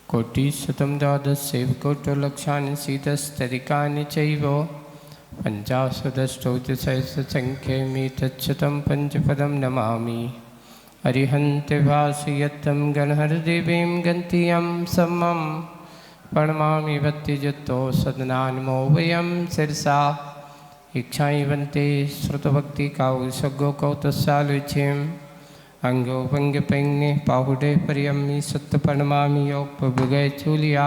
कोटिशतं द्वादशैवकोटिलक्षानि शीतस्तदिकानि चैव पञ्चाशदष्टोतिसहस्रसङ्ख्यैमितच्छतं पञ्चपदं नमामि। अरिहन्त्यभासयत्तं गणहरदेवीं गन्तियं समं प्रणमामि भक्तियुक्तो सदनानमो वयं शिरसा इच्छाइवन्ते श्रुतभक्तिकाउसगो कौतसालुचिम् अंगो भंगपैंगे पाहुडे परियम्मि सत्तपणमामि योपभुगय चूलिया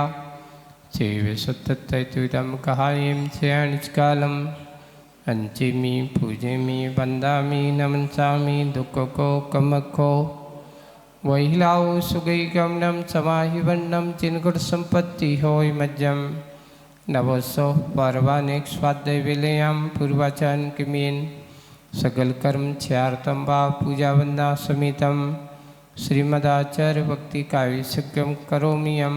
चेव सत्तत्तैतुदं कहायं चयनिष्कालं अंचिमि पूजेमि वन्दामि नमन्सामि दुःखको कमको वहिलाओ सुगैगमनं समाहिवन्नं चिन्गुणसम्पत्ति होय मज्जं नवसो पर्वानेक स्वाध्याय विलयं पूर्वाचन किमीन सकल कर्म छार्तम वा पूजा वंदा समितम श्रीमदाचार्य भक्ति काव्यम करोमियम।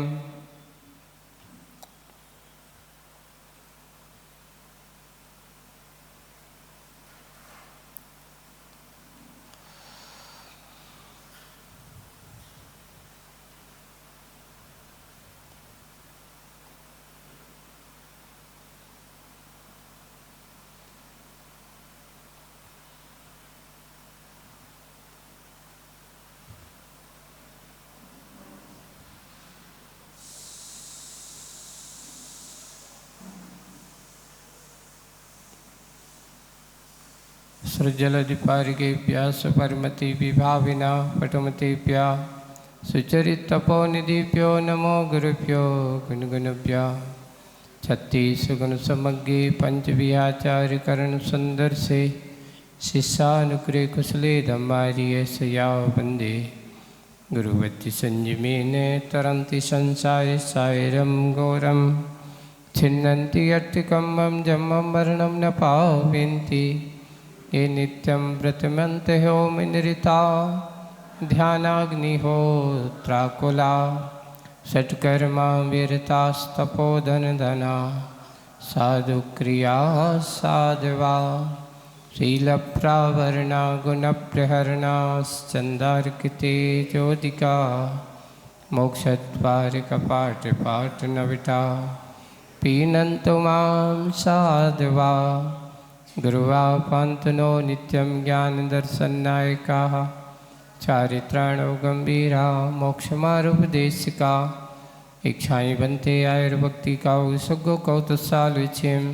सृजलधिपारिकेभ्यः सुपरिमति विभाविना पटुमतेभ्यः सुचरितपोनिधिभ्यो नमो गुरुभ्यो गुणगुणभ्यः। छत्तीसगुण समग्रे पंचविहाचार्यकरण सुंदर से शिष्यानुग्रह कुशले धम्मारिय सया वंदे गुरुवत्ति संयमेन तरन्ति संसारे सायरं घोरं छिन्नन्ति यत्तिकम्मं जम्मं मरणं न पावन्ति ये नित्यं व्रतमन्ते होमनिरता ध्यानाग्निहोत्राकुला षट्कर्मा विरतास्तपोधनधना साधुक्रिया साधवा शीलप्रावरणा गुणप्रहरणा स्चन्दार्किते ज्योतिका मोक्षद्वारिकपाठपाठनविटा पीनन्तु मां साधवा गुरुवापान्तनो नित्यं ज्ञानदर्शननायकाः चारित्राणो गम्भीरा मोक्षमारुपदेशिका इच्छाई बनते आयुर्भक्तिकाउ सुगो कौतसालुचिं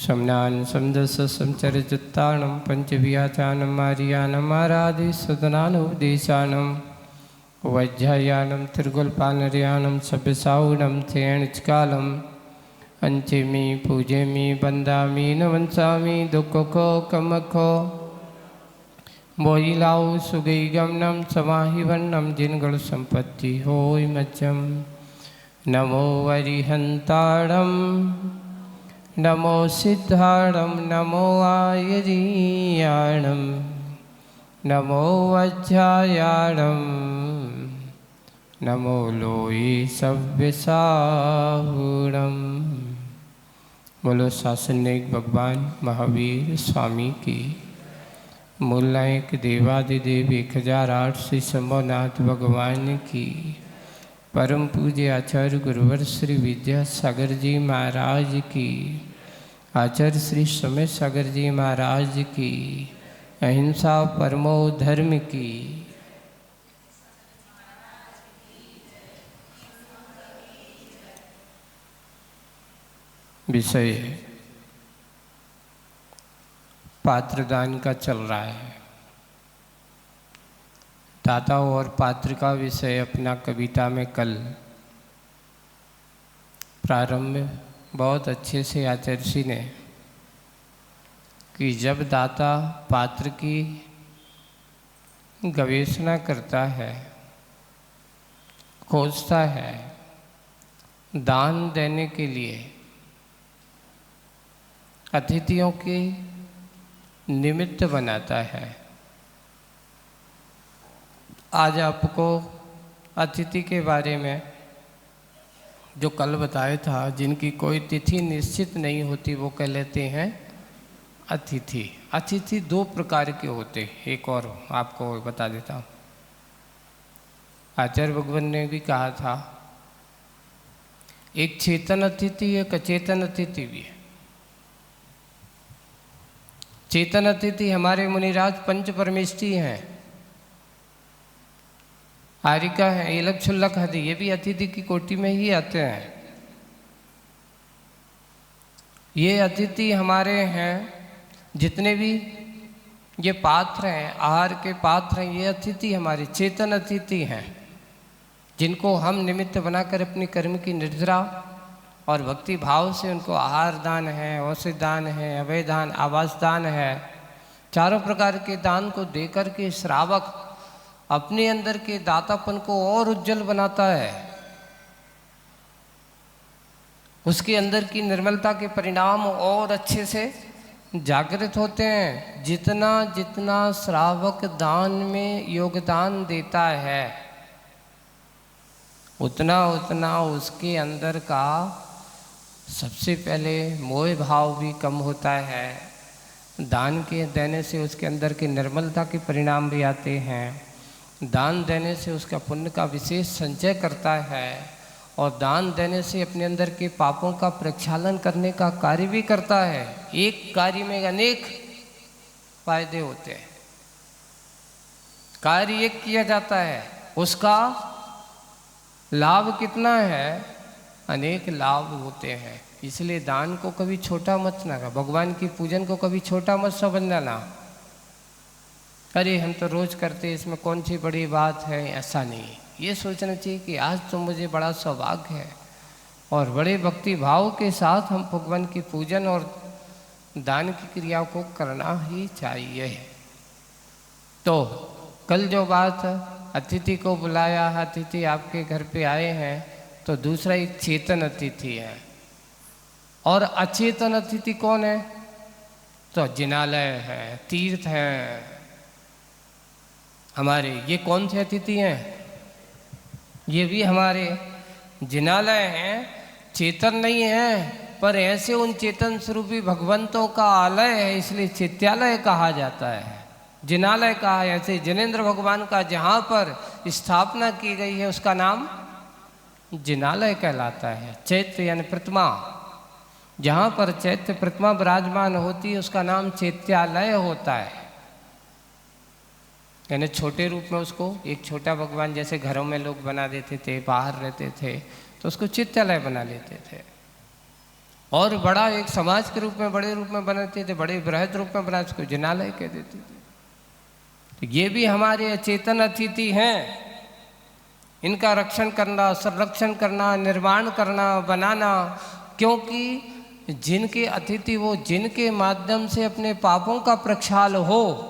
समनान समदस समचरजुत्तानं पंचवियाचानं आर्यानं आराधि सदनानुपदेशानं वज्रायानं त्रिगुलपानर्यानं सभ्यसाउनं चयनिष्कालं अंचिमि पूजेमि वन्दामि नमन्सामि दुःखको कमको बोइलाओ सुगैगमनं समाहिवन्नं जिनगुणसम्पत्ति होय मज्जं नमो अरिहन्ताणं नमो सिद्धाणं नमो आयर्याणं नमो वज्रायाणं नमो लोई सव्यसाहुणम्। बोलो शासनिक भगवान महावीर स्वामी की। मूल नायक देवादिदेव 1008 श्री शंभुनाथ भगवान की। परम पूज्य आचार्य गुरुवर श्री विद्यासागर जी महाराज की। आचार्य श्री समय सागर जी महाराज की। अहिंसा परमो धर्म की। विषय पात्रदान का चल रहा है। दाता और पात्र का विषय अपना कविता में कल प्रारंभ में बहुत अच्छे से आचार्य ने कि जब दाता पात्र की गवेषणा करता है, खोजता है, दान देने के लिए अतिथियों के निमित्त बनाता है। आज आपको अतिथि के बारे में जो कल बताया था, जिनकी कोई तिथि निश्चित नहीं होती वो कह लेते हैं अतिथि। अतिथि 2 प्रकार के होते हैं। एक और आपको बता देता हूँ। आचार्य भगवान ने भी कहा था एक चेतन अतिथि, एक अचेतन अतिथि भी है। चेतन अतिथि हमारे मुनिराज पंच परमेष्ठी हैं, आरिका है, एलक छुल्लक हदि, ये भी अतिथि की कोटि में ही आते हैं। ये अतिथि हमारे हैं, जितने भी ये पात्र हैं, आहार के पात्र हैं, ये अतिथि हमारे चेतन अतिथि हैं, जिनको हम निमित्त बनाकर अपनी कर्म की निर्जरा और भक्ति भाव से उनको आहार दान है, औषधि दान है, अभय दान, आवास दान है, चारों प्रकार के दान को देकर के श्रावक अपने अंदर के दातापन को और उज्जवल बनाता है। उसके अंदर की निर्मलता के परिणाम और अच्छे से जागृत होते हैं। जितना जितना श्रावक दान में योगदान देता है, उतना उतना उसके अंदर का सबसे पहले मोह भाव भी कम होता है। दान के देने से उसके अंदर की निर्मलता के परिणाम भी आते हैं। दान देने से उसका पुण्य का विशेष संचय करता है, और दान देने से अपने अंदर के पापों का प्रक्षालन करने का कार्य भी करता है। एक कार्य में अनेक फायदे होते हैं। कार्य एक किया जाता है, उसका लाभ कितना है, अनेक लाभ होते हैं। इसलिए दान को कभी छोटा मत ना, भगवान की पूजन को कभी छोटा मत समझना ना, अरे हम तो रोज करते, इसमें कौन सी बड़ी बात है, ऐसा नहीं। ये सोचना चाहिए कि आज तो मुझे बड़ा सौभाग्य है, और बड़े भक्ति भाव के साथ हम भगवान की पूजन और दान की क्रिया को करना ही चाहिए। तो कल जो बात अतिथि को बुलाया, अतिथि आपके घर पे आए हैं, तो दूसरा एक चेतन अतिथि है। और अचेतन अतिथि कौन है? तो जिनालय है, तीर्थ है हमारे। ये कौन से अतिथि हैं? ये भी हमारे जिनालय हैं। चेतन नहीं है, पर ऐसे उन चेतन स्वरूपी भगवंतों का आलय है, इसलिए चित्यालय कहा जाता है, जिनालय कहा है। ऐसे जिनेन्द्र भगवान का जहाँ पर स्थापना की गई है, उसका नाम जिनालय कहलाता है। चैत्य यानी प्रतिमा, जहाँ पर चैत्य प्रतिमा विराजमान होती है, उसका नाम चैत्यालय होता है। यानी छोटे रूप में उसको एक छोटा भगवान, जैसे घरों में लोग बना देते थे, बाहर रहते थे, तो उसको चित्यालय बना लेते थे। और बड़ा एक समाज के रूप में, बड़े रूप में बनाते थे, बड़े बृहद रूप में बना, उसको जिनालय कह देते थे। तो ये भी हमारे अचेतन अतिथि हैं। इनका रक्षण करना, संरक्षण करना, निर्माण करना, बनाना, क्योंकि जिनके अतिथि वो जिनके माध्यम से अपने पापों का प्रक्षाल हो,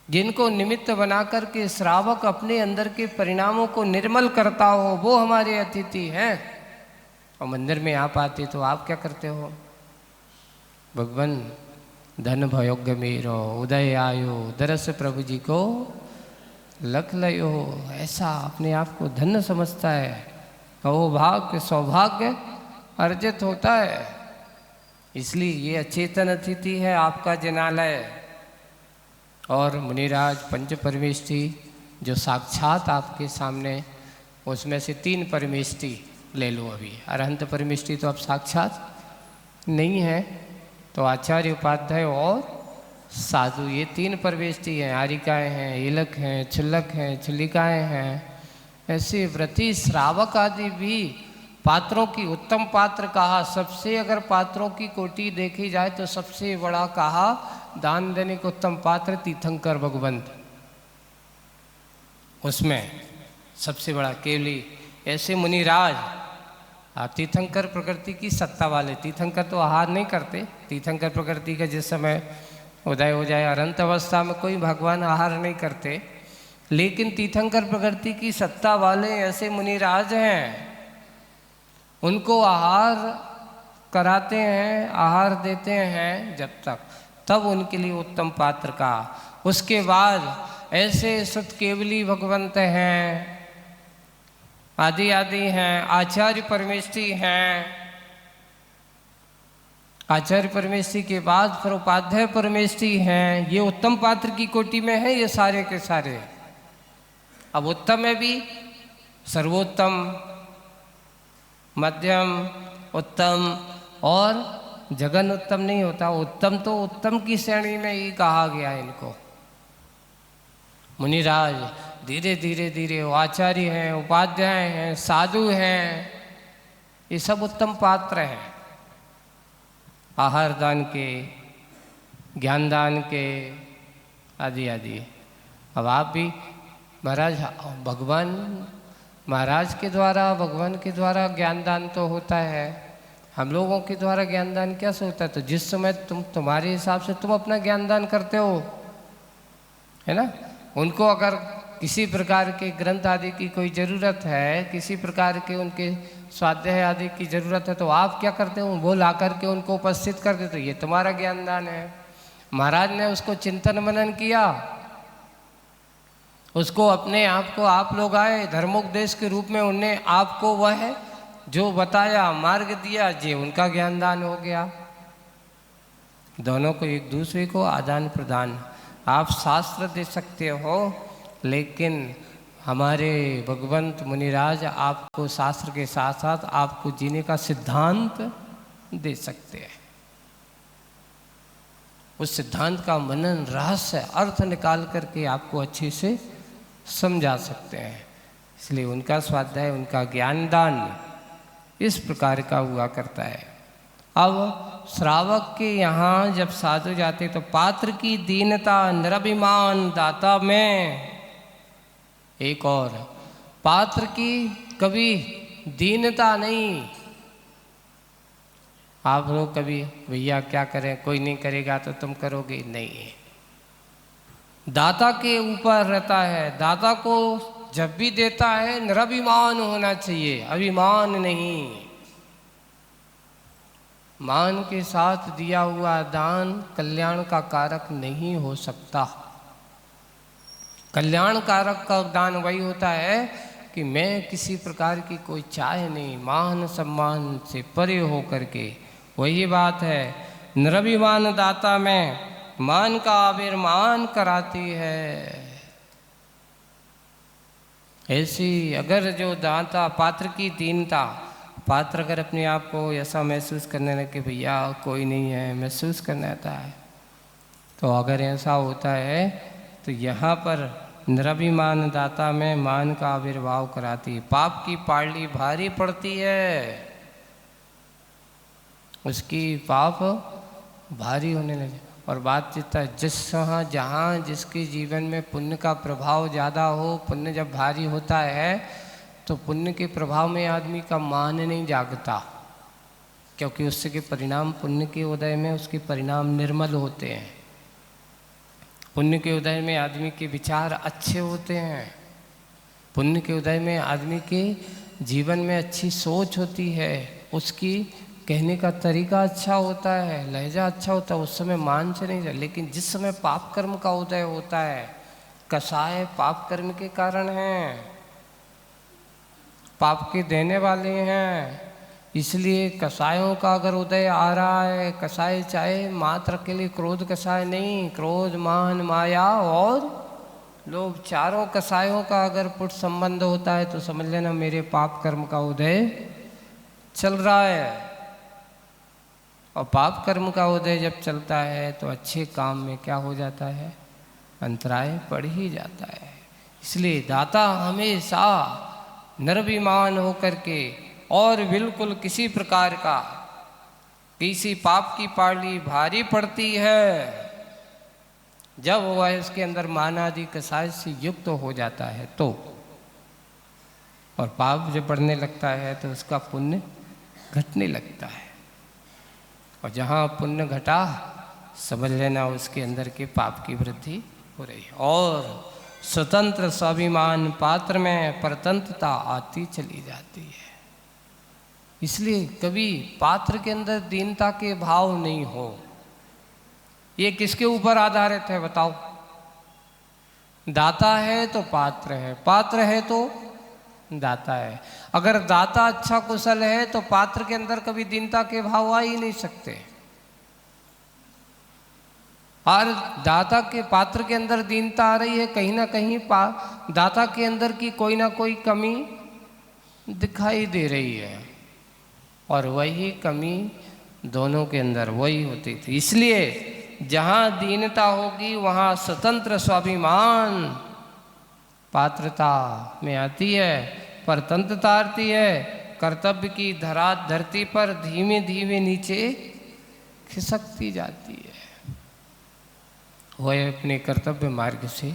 जिनको निमित्त बनाकर के श्रावक अपने अंदर के परिणामों को निर्मल करता हो, वो हमारे अतिथि हैं। और मंदिर में आप आते तो आप क्या करते हो? भगवान धन भयोग्य मेरो, उदय आयो, दरस प्रभु जी को लख लयो। ऐसा अपने आप को धन्य समझता है, वो भाग्य सौभाग्य अर्जित होता है। इसलिए ये अचेतन अतिथि है आपका जिनालय। और मुनिराज पंच परमेष्ठी जो साक्षात आपके सामने, उसमें से 3 परमेष्ठी ले लो। अभी अरहंत परमेष्ठी तो अब साक्षात नहीं है, तो आचार्य, उपाध्याय और साधु, ये 3 परमेष्ठी हैं। आरिकाएँ हैं, एलक हैं, छुल्लक हैं, छुल्लिकाएँ हैं। ऐसे व्रती श्रावक आदि भी पात्रों की उत्तम पात्र कहा। सबसे अगर पात्रों की कोटि देखी जाए तो सबसे बड़ा कहा दान देने को उत्तम पात्र तीर्थंकर भगवंत, उसमें सबसे बड़ा केवली ऐसे मुनिराज। तीर्थंकर प्रकृति की सत्ता वाले, तीर्थंकर तो आहार नहीं करते। तीर्थंकर प्रकृति का जिस समय उदय हो जाए, अनंत अवस्था में कोई भगवान आहार नहीं करते, लेकिन तीर्थंकर प्रकृति की सत्ता वाले ऐसे मुनिराज हैं, उनको आहार कराते हैं, आहार देते हैं जब तक, तब उनके लिए उत्तम पात्र का। उसके बाद ऐसे सुत केवली भगवंत हैं, आदि आदि हैं, आचार्य परमेष्ठी हैं। आचार्य परमेष्ठी के बाद फिर उपाध्याय परमेष्ठी हैं। ये उत्तम पात्र की कोटि में है ये सारे के सारे। अब उत्तम में भी सर्वोत्तम मध्यम, उत्तम और जघन उत्तम नहीं होता। उत्तम तो उत्तम की श्रेणी में ही कहा गया है इनको। मुनिराज धीरे धीरे धीरे वो आचार्य हैं, उपाध्याय हैं, साधु हैं, ये सब उत्तम पात्र हैं। आहार दान के, ज्ञान दान के, आदि आदि। अब आप भी महाराज, भगवान महाराज के द्वारा, भगवान के द्वारा ज्ञान दान तो होता है, हम लोगों के द्वारा ज्ञान दान कैसे होता है? तो जिस समय तुम्हारे हिसाब से तुम अपना ज्ञान दान करते हो, है ना। उनको अगर किसी प्रकार के ग्रंथ आदि की कोई ज़रूरत है, किसी प्रकार के उनके स्वाध्याय आदि की ज़रूरत है, तो आप क्या करते हो? वो ला करके उनको उपस्थित कर देते, ये तुम्हारा ज्ञान दान है। महाराज ने उसको चिंतन मनन किया, उसको अपने आप को, आप लोग आए धर्मोपदेश के रूप में, उनने आपको वह जो बताया, मार्ग दिया, ये उनका ज्ञान दान हो गया। दोनों को एक दूसरे को आदान प्रदान। आप शास्त्र दे सकते हो, लेकिन हमारे भगवंत मुनिराज आपको शास्त्र के साथ साथ आपको जीने का सिद्धांत दे सकते हैं। उस सिद्धांत का मनन, रहस्य, अर्थ निकाल करके आपको अच्छे से समझा सकते हैं। इसलिए उनका स्वाध्याय, उनका ज्ञान दान इस प्रकार का हुआ करता है। अब श्रावक के यहाँ जब साधु जाते तो पात्र की दीनता, निरभिमान दाता में। एक और, पात्र की कभी दीनता नहीं। आप लोग कभी भैया क्या करें, कोई नहीं करेगा तो तुम करोगे, नहीं। दाता के ऊपर रहता है। दाता को जब भी देता है निरभिमान होना चाहिए, अभिमान नहीं। मान के साथ दिया हुआ दान कल्याण का कारक नहीं हो सकता। कल्याण कारक का दान वही होता है कि मैं किसी प्रकार की कोई चाह नहीं, मान सम्मान से परे हो करके, वही बात है। निरभिमान दाता में मान का आविर्मान कराती है। ऐसी अगर जो दाता, पात्र की दीनता, पात्र अगर अपने आप को ऐसा महसूस करने लगे भैया कोई नहीं है, महसूस करने आता है, तो अगर ऐसा होता है तो यहाँ पर निरभिमान दाता में मान का आविर्भाव कराती, पाप की पाली भारी पड़ती है, उसकी पाप भारी होने लगे। और बात चित्ता जिस जहाँ जिसके जीवन में पुण्य का प्रभाव ज़्यादा हो, पुण्य जब भारी होता है तो पुण्य के प्रभाव में आदमी का मान नहीं जागता, क्योंकि उससे के परिणाम, पुण्य के उदय में उसके परिणाम निर्मल होते हैं। पुण्य के उदय में आदमी के विचार अच्छे होते हैं, पुण्य के उदय में आदमी के जीवन में अच्छी सोच होती है, उसकी कहने का तरीका अच्छा होता है, लहजा अच्छा होता है, उस समय मान से नहीं जाए। लेकिन जिस समय पाप कर्म का उदय होता है, कसाय पाप कर्म के कारण हैं, पाप के देने वाले हैं, इसलिए कसायों का अगर उदय आ रहा है, कसाय चाहे मात्र के लिए क्रोध कसाय नहीं, क्रोध, मान, माया और लोभ, चारों कसायों का अगर पुट संबंध होता है तो समझ लेना मेरे पाप कर्म का उदय चल रहा है। और पाप कर्म का उदय जब चलता है तो अच्छे काम में क्या हो जाता है, अंतराय पड़ ही जाता है। इसलिए दाता हमेशा निर्भिमान होकर के और बिल्कुल किसी प्रकार का, किसी पाप की पाली भारी पड़ती है जब वह इसके अंदर मान आदि कसाय से युक्त हो जाता है तो, और पाप जब बढ़ने लगता है तो उसका पुण्य घटने लगता है। और जहाँ पुण्य घटा समझ लेना उसके अंदर के पाप की वृद्धि हो रही है। और स्वतंत्र स्वाभिमान पात्र में परतंत्रता आती चली जाती है। इसलिए कभी पात्र के अंदर दीनता के भाव नहीं हो। ये किसके ऊपर आधारित है बताओ? दाता है तो पात्र है, पात्र है तो दाता है। अगर दाता अच्छा कुशल है तो पात्र के अंदर कभी दीनता के भाव आ ही नहीं सकते। और दाता के पात्र के अंदर दीनता आ रही है, कहीं ना कहीं दाता के अंदर की कोई ना कोई कमी दिखाई दे रही है। और वही कमी दोनों के अंदर वही होती थी। इसलिए जहाँ दीनता होगी वहाँ स्वतंत्र स्वाभिमान पात्रता में आती है, परतंत्रता आती है। कर्तव्य की धरती पर धीमे धीमे नीचे खिसकती जाती है, वह अपने कर्तव्य मार्ग से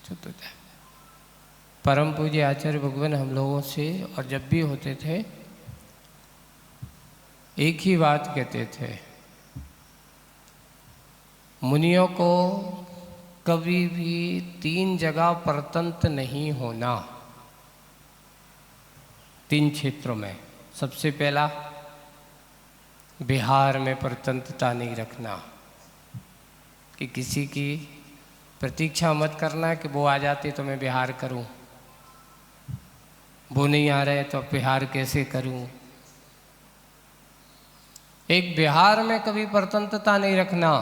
च्युत हो जाए। परम पूज्य आचार्य भगवान हम लोगों से और जब भी होते थे एक ही बात कहते थे, मुनियों को कभी भी 3 जगह परतंत्र नहीं होना। 3 क्षेत्रों में। सबसे पहला, बिहार में परतंत्रता नहीं रखना, कि किसी की प्रतीक्षा मत करना कि वो आ जाते तो मैं बिहार करूं, वो नहीं आ रहे तो बिहार कैसे करूं। एक बिहार में कभी परतंत्रता नहीं रखना,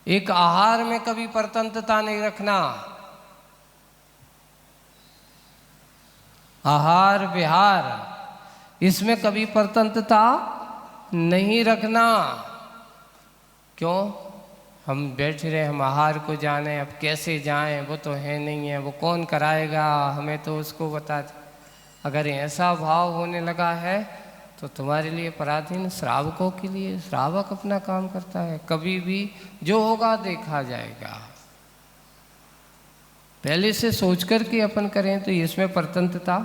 एक आहार में कभी परतंत्रता नहीं रखना। आहार विहार इसमें कभी परतंत्रता नहीं रखना। क्यों? हम बैठ रहे, हम आहार को जाने, अब कैसे जाएं, वो तो है नहीं है, वो कौन कराएगा, हमें तो उसको बता दे। अगर ऐसा भाव होने लगा है तो तुम्हारे लिए पराधीन श्रावकों के लिए, श्रावक अपना काम करता है, कभी भी जो होगा देखा जाएगा। पहले से सोच कर के अपन करें तो इसमें परतंत्रता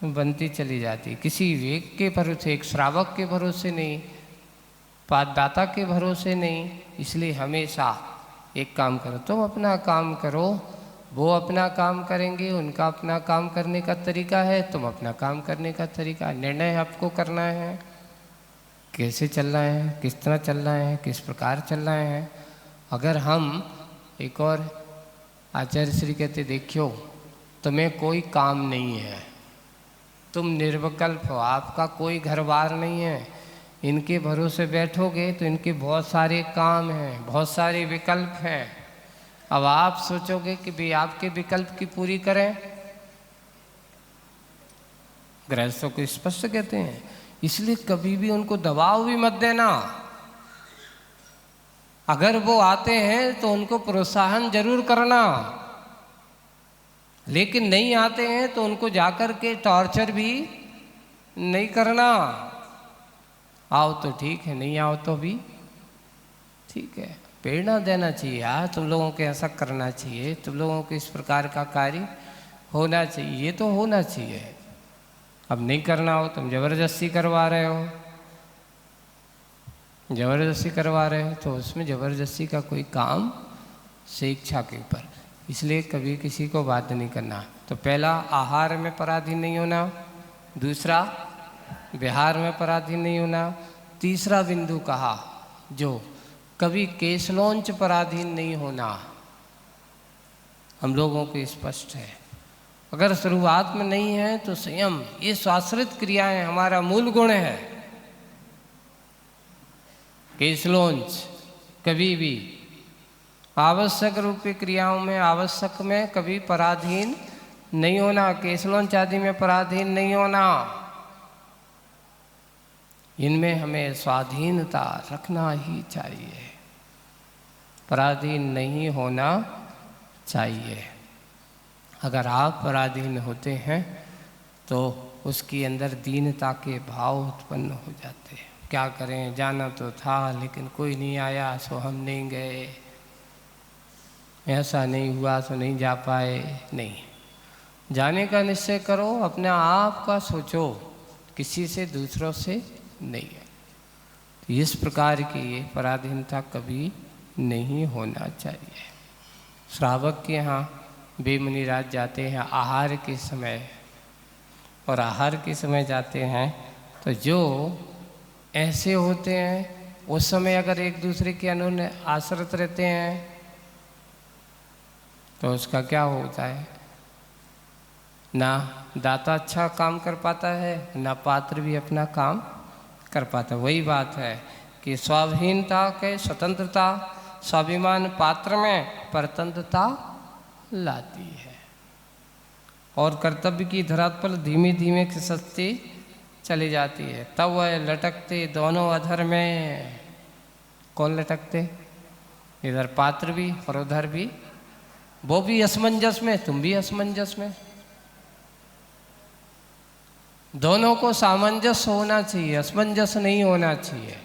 बनती चली जाती। किसी वेग के भरोसे, एक श्रावक के भरोसे नहीं, पाठदाता के भरोसे नहीं। इसलिए हमेशा एक काम करो, तुम अपना काम करो, वो अपना काम करेंगे, उनका अपना काम करने का तरीका है, तुम अपना काम करने का तरीका। निर्णय आपको करना है, कैसे चलना है, किस तरह चलना है, किस प्रकार चलना है। अगर हम, एक और आचार्य श्री कहते, देखियो तुम्हें कोई काम नहीं है, तुम निर्विकल्प हो, आपका कोई घर बार नहीं है, इनके भरोसे बैठोगे तो इनके बहुत सारे काम हैं, बहुत सारे विकल्प हैं। अब आप सोचोगे कि भी आपके विकल्प की पूरी करें, गृहस्थों को स्पष्ट कहते हैं। इसलिए कभी भी उनको दबाव भी मत देना। अगर वो आते हैं तो उनको प्रोत्साहन जरूर करना, लेकिन नहीं आते हैं तो उनको जाकर के टॉर्चर भी नहीं करना। आओ तो ठीक है, नहीं आओ तो भी ठीक है। प्रेरणा देना चाहिए, यार तुम लोगों को ऐसा करना चाहिए, तुम लोगों को इस प्रकार का कार्य होना चाहिए, ये तो होना चाहिए। अब नहीं करना हो, तुम जबरदस्ती करवा रहे हो, जबरदस्ती करवा रहे हो तो उसमें जबरदस्ती का कोई काम शिक्षा के ऊपर। इसलिए कभी किसी को बाध्य नहीं करना। तो पहला, आहार में पराधीन नहीं होना। दूसरा, विहार में पराधीन नहीं होना। तीसरा बिंदु कहा, जो कभी केशलोंच पराधीन नहीं होना। हम लोगों को स्पष्ट है, अगर शुरुआत में नहीं है तो संयम, ये स्वाश्रित क्रियाएं हमारा मूल गुण है। केशलोंच कभी भी आवश्यक रूपी क्रियाओं में, आवश्यक में कभी पराधीन नहीं होना, केशलोंच आदि में पराधीन नहीं होना। इनमें हमें स्वाधीनता रखना ही चाहिए, पराधीन नहीं होना चाहिए। अगर आप पराधीन होते हैं तो उसके अंदर दीनता के भाव उत्पन्न हो जाते हैं। क्या करें, जाना तो था लेकिन कोई नहीं आया सो हम नहीं गए, ऐसा नहीं हुआ तो नहीं जा पाए। नहीं, जाने का निश्चय करो, अपने आप का सोचो, किसी से, दूसरों से नहीं है। तो इस प्रकार की ये पराधीनता कभी नहीं होना चाहिए। श्रावक के यहाँ वे मुनिराज जाते हैं आहार के समय, और आहार के समय जाते हैं तो जो ऐसे होते हैं उस समय अगर एक दूसरे के अनुन्य आश्रित रहते हैं तो उसका क्या होता है, ना दाता अच्छा काम कर पाता है, ना पात्र भी अपना काम कर पाता। वही बात है कि स्वाधीनता के, स्वतंत्रता, स्वाभिमान पात्र में परतंत्रता लाती है, और कर्तव्य की धरातल पर धीमे धीमे खिसकती चली जाती है। तब वह लटकते दोनों अधर में। कौन लटकते? इधर पात्र भी और उधर भी। वो भी असमंजस में, तुम भी असमंजस में। दोनों को सामंजस्य होना चाहिए, असमंजस नहीं होना चाहिए।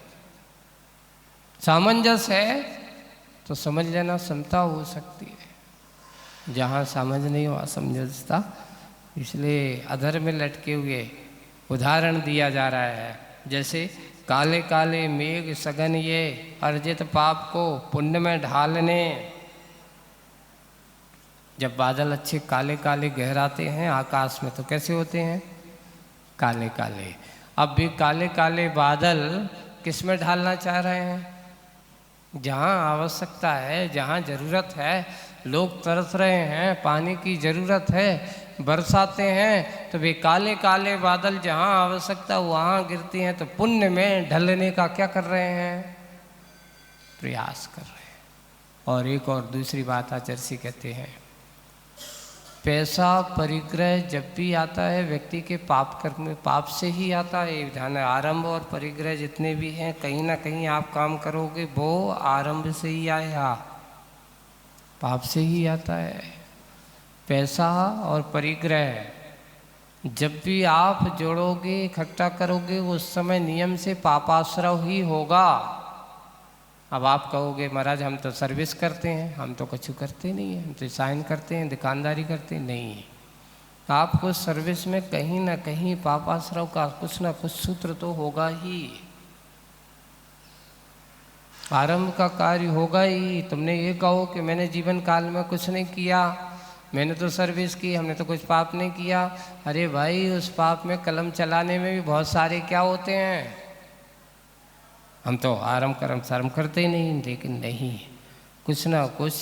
सामंजस्य है तो समझ लेना समता हो सकती है, जहाँ समझ नहीं हो असमंजसता। इसलिए अधर में लटके हुए उदाहरण दिया जा रहा है। जैसे काले काले मेघ सघन ये अर्जित पाप को पुण्य में ढालने। जब बादल अच्छे काले काले गहराते हैं आकाश में तो कैसे होते हैं? काले काले। अब भी काले काले बादल किस में ढालना चाह रहे हैं? जहाँ आवश्यकता है, जहाँ ज़रूरत है। लोग तरस रहे हैं, पानी की ज़रूरत है, बरसाते हैं, तो वे काले काले बादल जहाँ आवश्यकता वहाँ गिरती हैं, तो पुण्य में ढलने का क्या कर रहे हैं? प्रयास कर रहे हैं। और एक और दूसरी बात आचार्य कहते हैं, पैसा परिग्रह जब भी आता है व्यक्ति के पाप कर्म में, पाप से ही आता है। ये ध्यान है, आरंभ और परिग्रह जितने भी हैं, कहीं ना कहीं आप काम करोगे वो आरंभ से ही आया, पाप से ही आता है। पैसा और परिग्रह जब भी आप जोड़ोगे, इकट्ठा करोगे, उस समय नियम से पापाश्रव ही होगा। अब आप कहोगे महाराज हम तो सर्विस करते हैं, हम तो कुछ करते नहीं हैं, हम तो साइन करते हैं, दुकानदारी करते हैं। नहीं, आपको सर्विस में कहीं ना कहीं पापाश्रव का कुछ ना कुछ सूत्र तो होगा ही, आरंभ का कार्य होगा ही। तुमने ये कहो कि मैंने जीवन काल में कुछ नहीं किया, मैंने तो सर्विस की, हमने तो कुछ पाप नहीं किया। अरे भाई, उस पाप में कलम चलाने में भी बहुत सारे क्या होते हैं। हम तो आरंभ कर्म शर्म करते ही नहीं, लेकिन नहीं, कुछ ना कुछ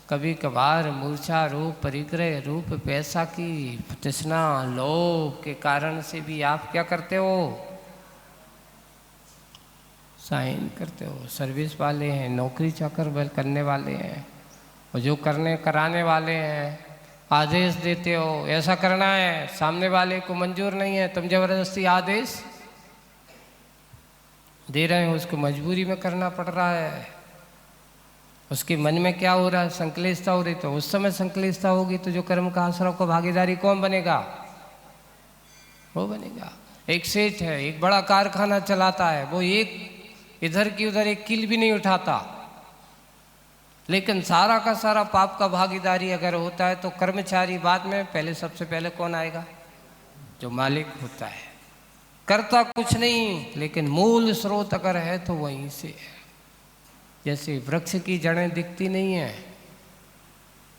कभी कभार मूर्छा रूप, परिग्रह रूप, पैसा की तृष्णा, लोभ के कारण से भी आप क्या करते हो? साइन करते हो। सर्विस वाले हैं, नौकरी चाकर करने वाले हैं, और जो करने कराने वाले हैं, आदेश देते हो ऐसा करना है, सामने वाले को मंजूर नहीं है, तुम जबरदस्ती आदेश दे रहे हैं, उसको मजबूरी में करना पड़ रहा है। उसके मन में क्या हो रहा है? संक्लेशता हो रही। तो उस समय संक्लेशता होगी तो जो कर्म का आश्रव को भागीदारी कौन बनेगा? वो बनेगा। एक सेठ है, एक बड़ा कारखाना चलाता है, वो एक इधर की उधर एक कील भी नहीं उठाता, लेकिन सारा का सारा पाप का भागीदारी अगर होता है तो कर्मचारी बाद में, पहले सबसे पहले कौन आएगा? जो मालिक होता है। करता कुछ नहीं, लेकिन मूल स्रोत अगर है तो वहीं से है। जैसे वृक्ष की जड़ें दिखती नहीं हैं,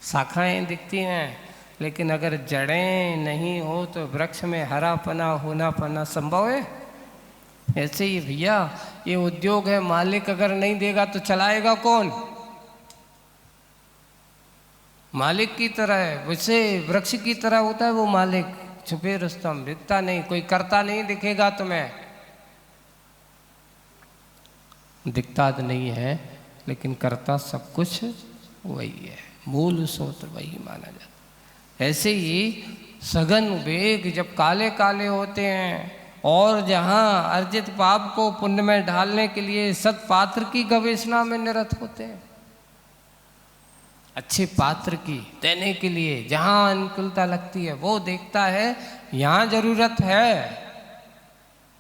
शाखाएं दिखती हैं, लेकिन अगर जड़ें नहीं हो तो वृक्ष में हरा पना होना पना संभव है? ऐसे ही भैया ये उद्योग है, मालिक अगर नहीं देगा तो चलाएगा कौन? मालिक की तरह है, वैसे वृक्ष की तरह होता है वो मालिक। छुपे रुस्तम, दिखता नहीं, कोई करता नहीं दिखेगा तुम्हें, दिखता तो नहीं है, लेकिन करता सब कुछ वही है, मूल स्रोत वही माना जाता। ऐसे ही सघन वेग जब काले काले होते हैं और जहाँ अर्जित पाप को पुण्य में ढालने के लिए सत्पात्र की गवेषणा में निरत होते हैं, अच्छे पात्र की देने के लिए जहाँ अनुकूलता लगती है वो देखता है, यहाँ जरूरत है,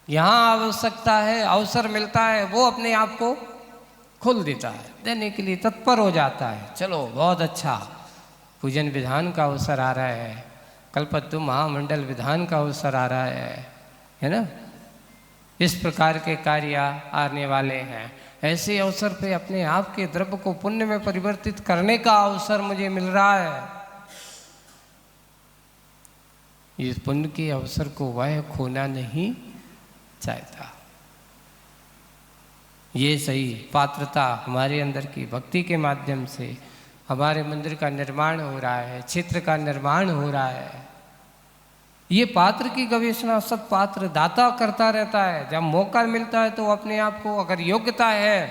यहाँ आवश्यकता है, अवसर मिलता है, वो अपने आप को खोल देता है, देने के लिए तत्पर हो जाता है। चलो बहुत अच्छा, पूजन विधान का अवसर आ रहा है, कल्पतरु महामंडल विधान का अवसर आ रहा है ना, इस प्रकार के कार्य आने वाले हैं। ऐसे अवसर पे अपने आप के द्रव्य को पुण्य में परिवर्तित करने का अवसर मुझे मिल रहा है। इस पुण्य के अवसर को वह खोना नहीं चाहता। ये सही पात्रता हमारे अंदर की भक्ति के माध्यम से हमारे मंदिर का निर्माण हो रहा है, क्षेत्र का निर्माण हो रहा है। ये पात्र की गवेषणा सब पात्र दाता करता रहता है। जब मौका मिलता है तो अपने आप को, अगर योग्यता है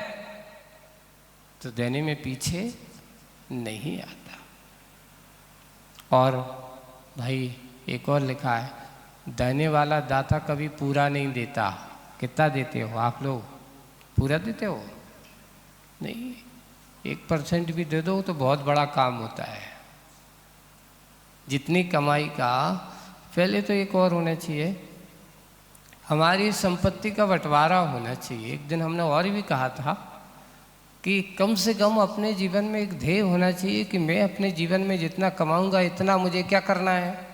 तो देने में पीछे नहीं आता। और भाई एक और लिखा है, देने वाला दाता कभी पूरा नहीं देता। कितना देते हो आप लोग? पूरा देते हो? नहीं, 1% भी दे दो तो बहुत बड़ा काम होता है। जितनी कमाई का पहले तो एक और होना चाहिए, हमारी संपत्ति का बंटवारा होना चाहिए। एक दिन हमने और भी कहा था कि कम से कम अपने जीवन में एक ध्येय होना चाहिए कि मैं अपने जीवन में जितना कमाऊंगा इतना मुझे क्या करना है,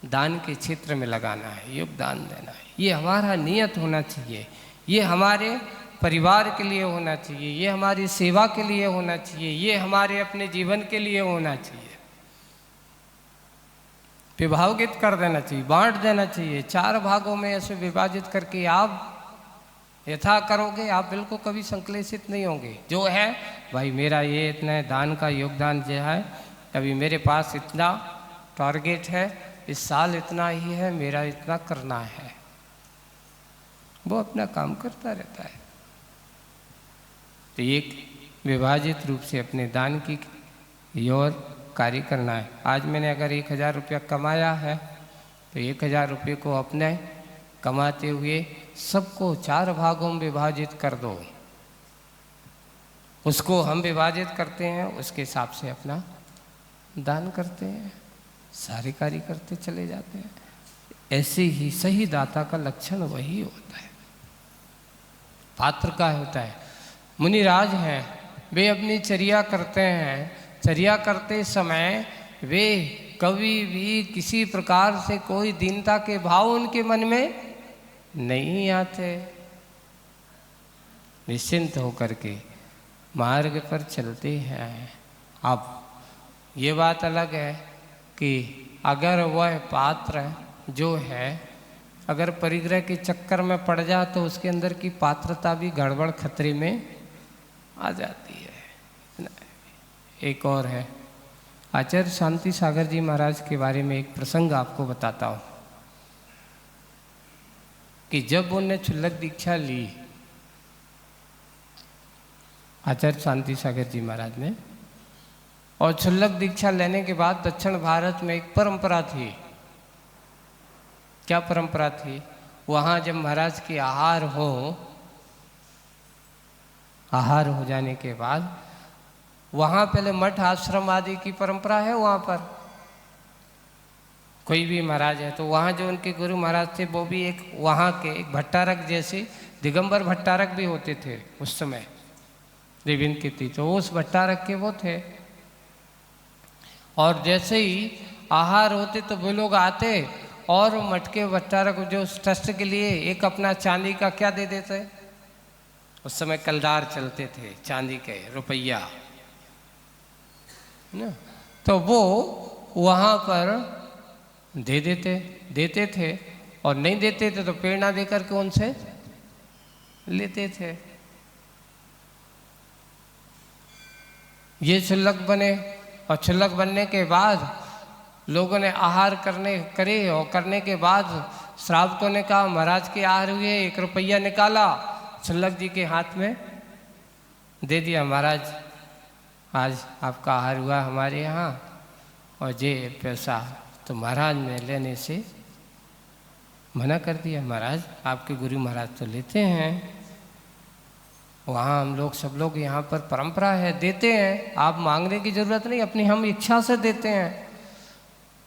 दान के क्षेत्र में लगाना है, योगदान देना है। ये हमारा नियत होना चाहिए, ये हमारे परिवार के लिए होना चाहिए, ये हमारी सेवा के लिए होना चाहिए, ये हमारे अपने जीवन के लिए होना चाहिए। विभाजित कर देना चाहिए, बांट देना चाहिए। 4 भागों में ऐसे विभाजित करके आप यथा करोगे, आप बिल्कुल कभी संक्लेशित नहीं होंगे। जो है भाई मेरा ये इतना है, दान का योगदान जो है, अभी मेरे पास इतना टारगेट है, इस साल इतना ही है, मेरा इतना करना है, वो अपना काम करता रहता है। तो एक विभाजित रूप से अपने दान की ओर कार्य करना है। आज मैंने अगर 1000 रुपया कमाया है तो 1000 रुपये को अपने कमाते हुए सबको 4 भागों में विभाजित कर दो। उसको हम विभाजित करते हैं, उसके हिसाब से अपना दान करते हैं, सारे कार्य करते चले जाते हैं। ऐसे ही सही दाता का लक्षण वही होता है, पात्र का होता है। मुनिराज हैं, वे अपनी चर्या करते हैं, चर्या करते समय वे कभी भी किसी प्रकार से कोई दीनता के भाव उनके मन में नहीं आते। निश्चिंत होकर के मार्ग पर चलते हैं। अब ये बात अलग है कि अगर वह पात्र जो है अगर परिग्रह के चक्कर में पड़ जाए तो उसके अंदर की पात्रता भी गड़बड़ खतरे में आ जाती है। एक और है, आचार्य शांति सागर जी महाराज के बारे में एक प्रसंग आपको बताता हूँ कि जब उन्होंने क्षुल्लक दीक्षा ली, आचार्य शांति सागर जी महाराज ने, और क्षुल्लक दीक्षा लेने के बाद दक्षिण भारत में एक परंपरा थी। क्या परंपरा थी? वहाँ जब महाराज की आहार हो जाने के बाद वहाँ पहले मठ आश्रम आदि की परंपरा है। वहाँ पर कोई भी महाराज है तो वहाँ जो उनके गुरु महाराज थे वो भी एक वहाँ के एक भट्टारक जैसे दिगंबर भट्टारक भी होते थे उस समय, देवीन की थी, तो उस भट्टारक के वो थे। और जैसे ही आहार होते तो वो लोग आते और मठ के भट्टारक जो ट्रस्ट के लिए एक अपना चांदी का क्या दे देते, उस समय कलदार चलते थे चांदी के रुपया ना, तो वो वहाँ पर देते थे, और नहीं देते थे तो प्रेरणा देकर के उनसे लेते थे। ये क्षुल्लक बने, और क्षुल्लक बनने के बाद लोगों ने आहार करे और करने के बाद श्रावकों ने कहा महाराज के आहार हुए, 1 रुपया निकाला क्षुल्लक जी के हाथ में दे दिया, महाराज आज आपका आहार हुआ हमारे यहाँ, और ये पैसा तो महाराज ने लेने से मना कर दिया। महाराज आपके गुरु महाराज तो लेते हैं, वहाँ हम लोग सब लोग यहाँ पर परंपरा है देते हैं, आप मांगने की ज़रूरत नहीं, अपनी हम इच्छा से देते हैं।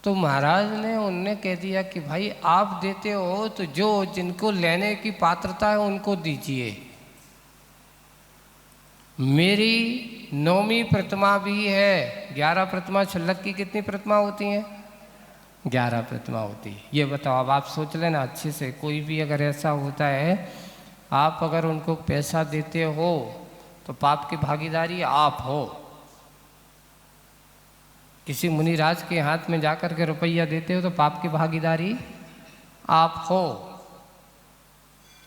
तो महाराज ने उनने कह दिया कि भाई आप देते हो तो जो जिनको लेने की पात्रता है उनको दीजिए। मेरी 9वीं प्रतिमा भी है, 11 प्रतिमा, क्षुल्लक की कितनी प्रतिमा होती हैं? 11 प्रतिमा होती है। ये बताओ, अब आप सोच लेना अच्छे से, कोई भी अगर ऐसा होता है, आप अगर उनको पैसा देते हो तो पाप की भागीदारी आप हो। किसी मुनिराज के हाथ में जाकर के रुपया देते हो तो पाप की भागीदारी आप हो।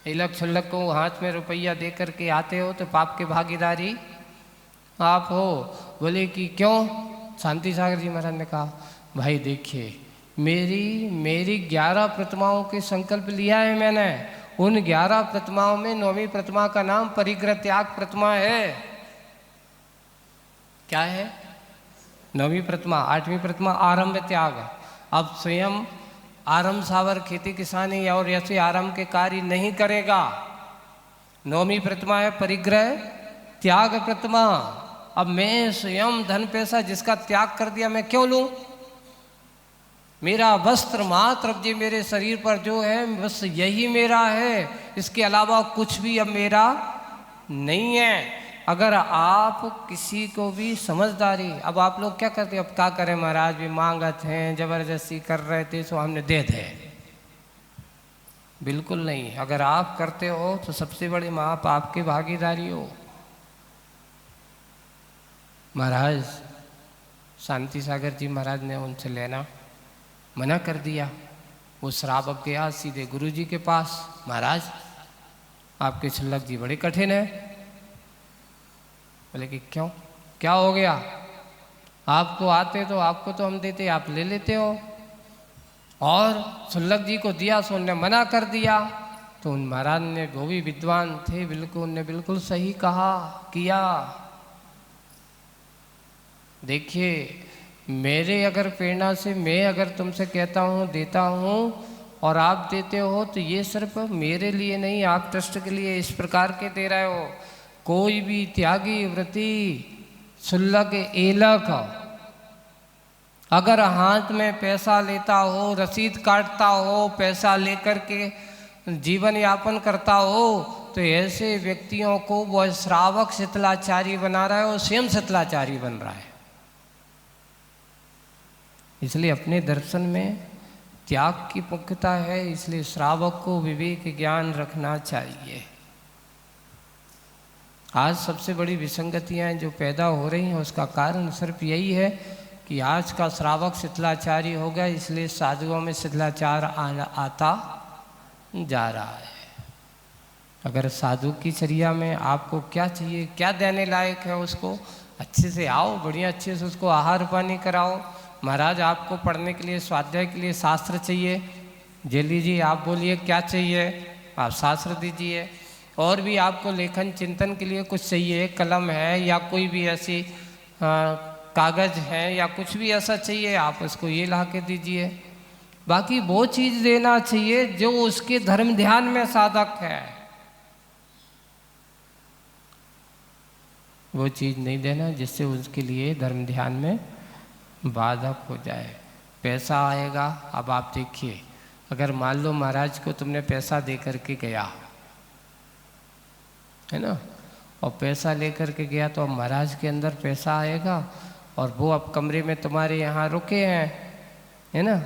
इलक छुल्लक को हाथ में रुपया दे करके आते हो तो पाप की भागीदारी आप हो। बोले कि क्यों? शांति सागर जी महाराज ने कहा भाई देखिए, मेरी 11 प्रतिमाओं के संकल्प लिया है मैंने, उन 11 प्रतिमाओं में 9वीं प्रतिमा का नाम परिग्रह त्याग प्रतिमा है। क्या है? 9वीं प्रतिमा, 8वीं प्रतिमा आरंभ त्याग। अब स्वयं आरंभ सावर खेती किसानी और ऐसे आरंभ के कार्य नहीं करेगा। नौवीं प्रतिमा है परिग्रह त्याग प्रतिमा। अब मैं स्वयं धन पैसा जिसका त्याग कर दिया, मैं क्यों लूं? मेरा वस्त्र मात्र अब जी मेरे शरीर पर जो है बस यही मेरा है, इसके अलावा कुछ भी अब मेरा नहीं है। अगर आप किसी को भी समझदारी, अब आप लोग क्या करते हैं, अब क्या करें महाराज, भी मांगत हैं, जबरदस्ती कर रहे थे तो हमने दे दे। बिल्कुल नहीं। अगर आप करते हो तो सबसे बड़ी माप आपकी भागीदारी हो। महाराज शांति सागर जी महाराज ने उनसे लेना मना कर दिया। वो श्रावक गया सीधे गुरु जी के पास, महाराज आपके छल्लक जी बड़े कठिन है। बोले कि क्यों, क्या हो गया? आपको आते तो आपको तो हम देते, आप ले लेते हो, और छल्लक जी को दिया सो उन्होंने मना कर दिया। तो उन महाराज ने, वो भी विद्वान थे बिल्कुल, उनने बिल्कुल सही कहा किया। देखिए मेरे अगर प्रेरणा से मैं अगर तुमसे कहता हूँ देता हूँ और आप देते हो तो ये सिर्फ मेरे लिए नहीं, आप ट्रस्ट के लिए इस प्रकार के दे रहे हो। कोई भी त्यागी व्रती शुल्लक एलक अगर हाथ में पैसा लेता हो, रसीद काटता हो, पैसा लेकर के जीवन यापन करता हो, तो ऐसे व्यक्तियों को वह श्रावक शीतलाचारी बना रहा है और स्वयं शीतलाचारी बन रहा है। इसलिए अपने दर्शन में त्याग की मुख्यता है, इसलिए श्रावक को विवेक ज्ञान रखना चाहिए। आज सबसे बड़ी विसंगतियाँ जो पैदा हो रही हैं उसका कारण सिर्फ यही है कि आज का श्रावक शीतलाचारी हो गया, इसलिए साधुओं में शीतलाचार आता जा रहा है। अगर साधु की चर्या में आपको क्या चाहिए, क्या देने लायक है, उसको अच्छे से आओ, बढ़िया अच्छे से उसको आहार पानी कराओ। महाराज आपको पढ़ने के लिए, स्वाध्याय के लिए शास्त्र चाहिए, जे लीजिए, आप बोलिए क्या चाहिए, आप शास्त्र दीजिए। और भी आपको लेखन चिंतन के लिए कुछ चाहिए, कलम है या कोई भी ऐसी कागज़ है या कुछ भी ऐसा चाहिए, आप उसको ये ला के दीजिए। बाकी वो चीज़ देना चाहिए जो उसके धर्म ध्यान में साधक है, वो चीज़ नहीं देना जिससे उसके लिए धर्म ध्यान में बाधक हो जाए। पैसा आएगा, अब आप देखिए, अगर मान लो महाराज को तुमने पैसा दे करके गया है ना, और पैसा लेकर के गया तो अब महाराज के अंदर पैसा आएगा और वो अब कमरे में तुम्हारे यहाँ रुके हैं, है ना।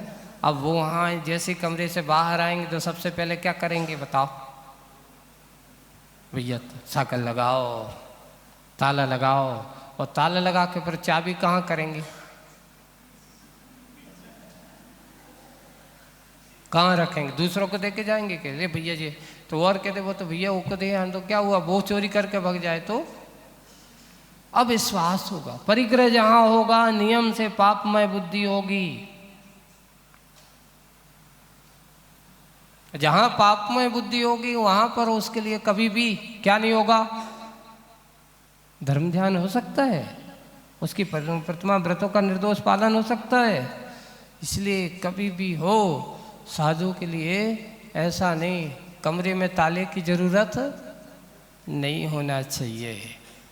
अब वो वहाँ जैसे कमरे से बाहर आएंगे तो सबसे पहले क्या करेंगे बताओ भैया? साकल लगाओ, ताला लगाओ, और ताला लगा के फिर चाबी कहाँ करेंगे, कहाँ रखेंगे? दूसरों को दे के जाएंगे कि अरे भैया जी, तो और कहते वो तो भैया वो को दे, तो क्या हुआ, वो चोरी करके भाग जाए तो अविश्वास होगा। परिग्रह जहाँ होगा नियम से पापमय बुद्धि होगी। जहाँ पापमय बुद्धि होगी वहाँ पर उसके लिए कभी भी क्या नहीं होगा, धर्म ध्यान हो सकता है, उसकी प्रतिमा व्रतों का निर्दोष पालन हो सकता है। इसलिए कभी भी हो साधु के लिए ऐसा नहीं, कमरे में ताले की ज़रूरत नहीं होना चाहिए,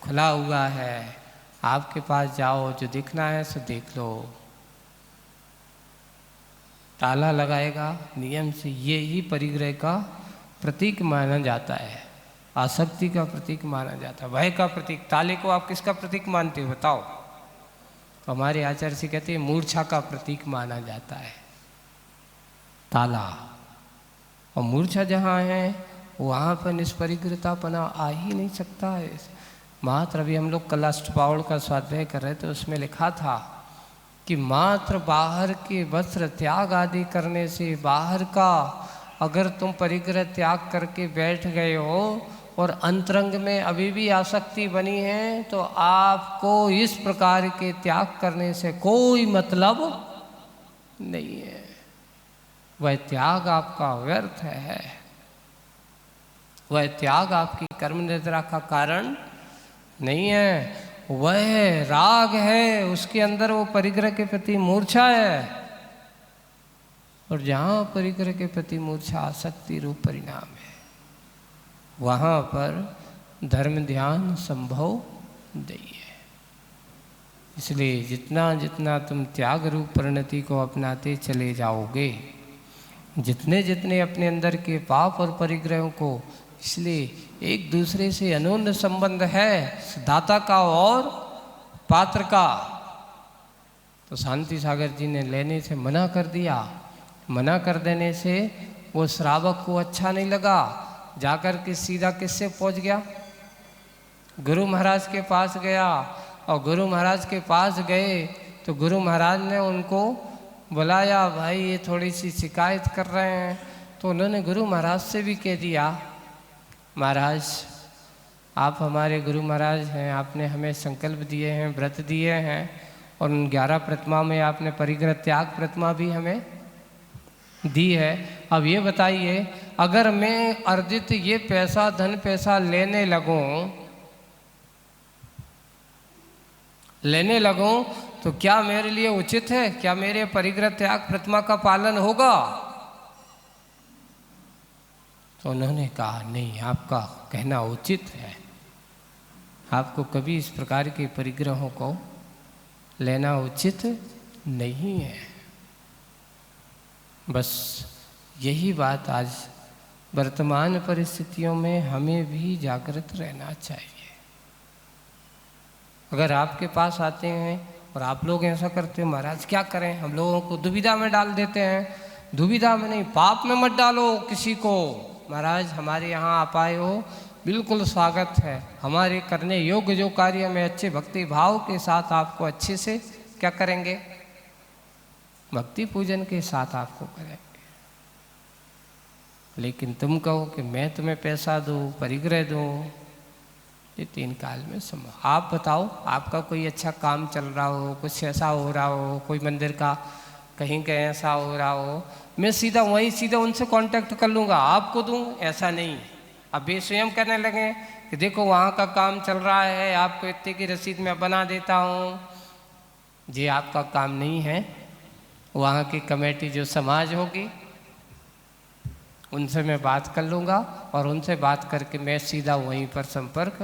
खुला हुआ है, आपके पास जाओ, जो देखना है सो देख लो। ताला लगाएगा नियम से, ये ही परिग्रह का प्रतीक माना जाता है, आसक्ति का प्रतीक माना जाता है, भय का प्रतीक। ताले को आप किसका प्रतीक मानते हो बताओ? हमारे आचार्य से कहते हैं मूर्छा का प्रतीक माना जाता है ताला। और मूर्छा जहाँ है वहाँ पर निष्परिग्रहतापना आ ही नहीं सकता है। मात्र अभी हम लोग कल अष्टपावड़ का स्वाध्याय कर रहे थे, उसमें लिखा था कि मात्र बाहर के वस्त्र त्याग आदि करने से, बाहर का अगर तुम परिग्रह त्याग करके बैठ गए हो और अंतरंग में अभी भी आसक्ति बनी है, तो आपको इस प्रकार के त्याग करने से कोई मतलब नहीं है, वह त्याग आपका व्यर्थ है, वह त्याग आपकी कर्म निद्रा का कारण नहीं है, वह राग है, उसके अंदर वो परिग्रह के प्रति मूर्छा है। और जहाँ परिग्रह के प्रति मूर्छा आसक्ति रूप परिणाम है, वहाँ पर धर्म ध्यान संभव नहीं है। इसलिए जितना जितना तुम त्याग रूप परिणति को अपनाते चले जाओगे, जितने जितने अपने अंदर के पाप और परिग्रहों को, इसलिए एक दूसरे से अनोन्य संबंध है दाता का और पात्र का। तो शांति सागर जी ने लेने से मना कर दिया। मना कर देने से वो श्रावक को अच्छा नहीं लगा, जाकर के सीधा किससे पहुंच गया? गुरु महाराज के पास गया। और गुरु महाराज के पास गए तो गुरु महाराज ने उनको बुलाया, भाई ये थोड़ी सी शिकायत कर रहे हैं। तो उन्होंने गुरु महाराज से भी कह दिया, महाराज आप हमारे गुरु महाराज हैं, आपने हमें संकल्प दिए हैं, व्रत दिए हैं, और उन 11 प्रतिमा में आपने परिग्रह त्याग प्रतिमा भी हमें दी है। अब ये बताइए, अगर मैं अर्जित ये पैसा धन पैसा लेने लगूं तो क्या मेरे लिए उचित है? क्या मेरे परिग्रह त्याग प्रतिमा का पालन होगा? तो उन्होंने कहा नहीं, आपका कहना उचित है, आपको कभी इस प्रकार के परिग्रहों को लेना उचित नहीं है। बस यही बात आज वर्तमान परिस्थितियों में हमें भी जागृत रहना चाहिए। अगर आपके पास आते हैं और आप लोग ऐसा करते हैं, महाराज क्या करें, हम लोगों को दुविधा में डाल देते हैं। दुविधा में नहीं, पाप में मत डालो किसी को। महाराज हमारे यहाँ आप आए हो, बिल्कुल स्वागत है। हमारे करने योग्य जो कार्य में अच्छे भक्ति भाव के साथ आपको अच्छे से क्या करेंगे? भक्ति पूजन के साथ आपको करेंगे। लेकिन तुम कहो कि मैं तुम्हें पैसा दूँ, परिग्रह दूँ, ये 3 काल में संभव। आप बताओ, आपका कोई अच्छा काम चल रहा हो, कुछ ऐसा हो रहा हो, कोई मंदिर का कहीं का ऐसा हो रहा हो, मैं सीधा उनसे कांटेक्ट कर लूँगा, आपको दूँ, ऐसा नहीं। अब वे स्वयं कहने लगे कि देखो वहाँ का काम चल रहा है, आपको इतने की रसीद मैं बना देता हूँ। ये आपका काम नहीं है। वहाँ की कमेटी जो समाज होगी उनसे मैं बात कर लूँगा, और उनसे बात करके मैं सीधा वहीं पर संपर्क,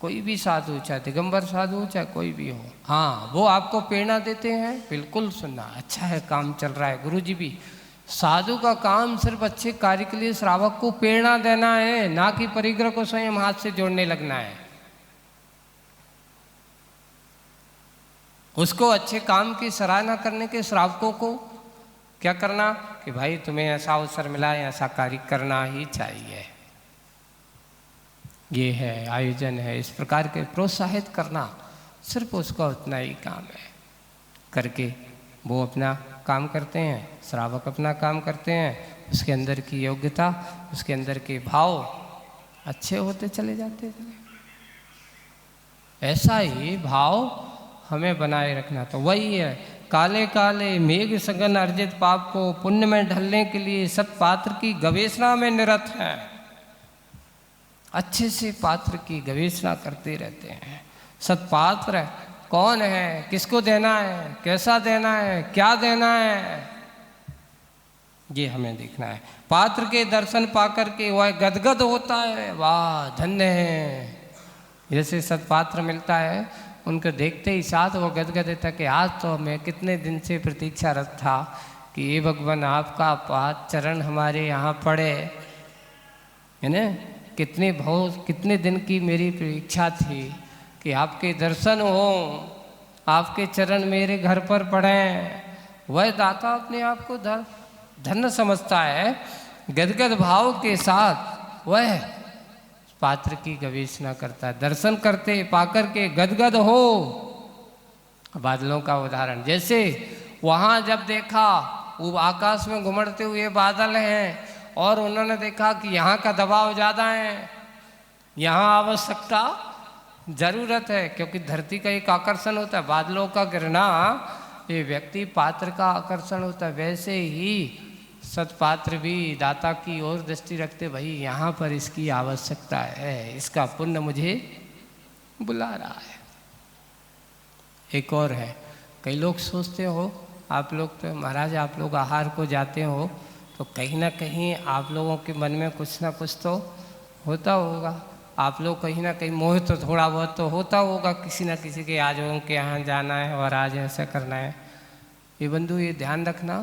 कोई भी साधु, चाहे दिगंबर साधु, चाहे कोई भी हो, हाँ वो आपको प्रेरणा देते हैं, बिल्कुल सुनना, अच्छा है काम चल रहा है। गुरु जी भी, साधु का काम सिर्फ अच्छे कार्य के लिए श्रावक को प्रेरणा देना है, ना कि परिग्रह को स्वयं हाथ से जोड़ने लगना है। उसको अच्छे काम की सराहना करने के श्रावकों को क्या करना कि भाई तुम्हें ऐसा अवसर मिला है, ऐसा कार्य करना ही चाहिए, ये है आयोजन है, इस प्रकार के प्रोत्साहित करना, सिर्फ उसका उतना ही काम है। करके वो अपना काम करते हैं, श्रावक अपना काम करते हैं, उसके अंदर की योग्यता, उसके अंदर के भाव अच्छे होते चले जाते चले। ऐसा ही भाव हमें बनाए रखना। तो वही है, काले काले मेघ सघन अर्जित पाप को पुण्य में ढलने के लिए सत्पात्र की गवेषणा में निरत है। अच्छे से पात्र की गवेषणा करते रहते हैं। सत्पात्र कौन है, किसको देना है, कैसा देना है, क्या देना है, ये हमें देखना है। पात्र के दर्शन पाकर के वह गदगद होता है, वाह धन्य है। जैसे सत्पात्र मिलता है, उनको देखते ही साथ वो गदगद होता कि आज तो मैं कितने दिन से प्रतीक्षारत था कि ये भगवान आपका पाद चरण हमारे यहाँ पड़े, है ना। कितने दिन की मेरी प्रतीक्षा थी कि आपके दर्शन हो, आपके चरण मेरे घर पर पड़े। वह दाता अपने आप को धन्य समझता है। गदगद भाव के साथ वह पात्र की गवेषणा करता है। दर्शन करते पाकर के गदगद हो। बादलों का उदाहरण, जैसे वहाँ जब देखा वो आकाश में घुमड़ते हुए बादल हैं और उन्होंने देखा कि यहाँ का दबाव ज़्यादा है, यहाँ आवश्यकता ज़रूरत है, क्योंकि धरती का एक आकर्षण होता है, बादलों का गिरना ये व्यक्ति पात्र का आकर्षण होता है। वैसे ही सत्पात्र भी दाता की ओर दृष्टि रखते, भाई यहाँ पर इसकी आवश्यकता है, इसका पुण्य मुझे बुला रहा है। एक और है, कई लोग सोचते हो आप लोग तो महाराज आप लोग आहार को जाते हो तो कहीं ना कहीं आप लोगों के मन में कुछ ना कुछ तो होता होगा। आप लोग कहीं ना कहीं मोह तो थोड़ा बहुत तो होता होगा किसी ना किसी के, आज उनके यहाँ जाना है और आज ऐसा करना है। ये बंधु ये ध्यान रखना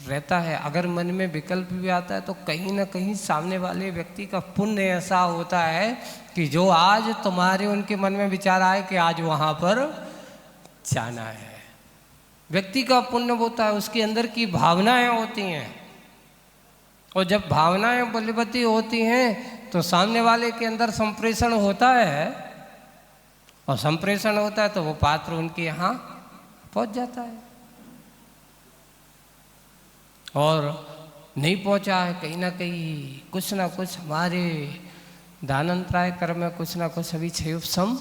रहता है। अगर मन में विकल्प भी आता है तो कहीं ना कहीं सामने वाले व्यक्ति का पुण्य ऐसा होता है कि जो आज तुम्हारे उनके मन में विचार आए कि आज वहाँ पर जाना है, व्यक्ति का पुण्य होता है, उसके अंदर की भावनाएं होती हैं। और जब भावनाएं बलवती होती हैं तो सामने वाले के अंदर संप्रेषण होता है, और संप्रेषण होता है तो वो पात्र उनके यहाँ पहुँच जाता है। और नहीं पहुँचा है कहीं ना कहीं कुछ ना कुछ हमारे दानंतराय कर्म में कुछ ना कुछ अभी क्षयोपशम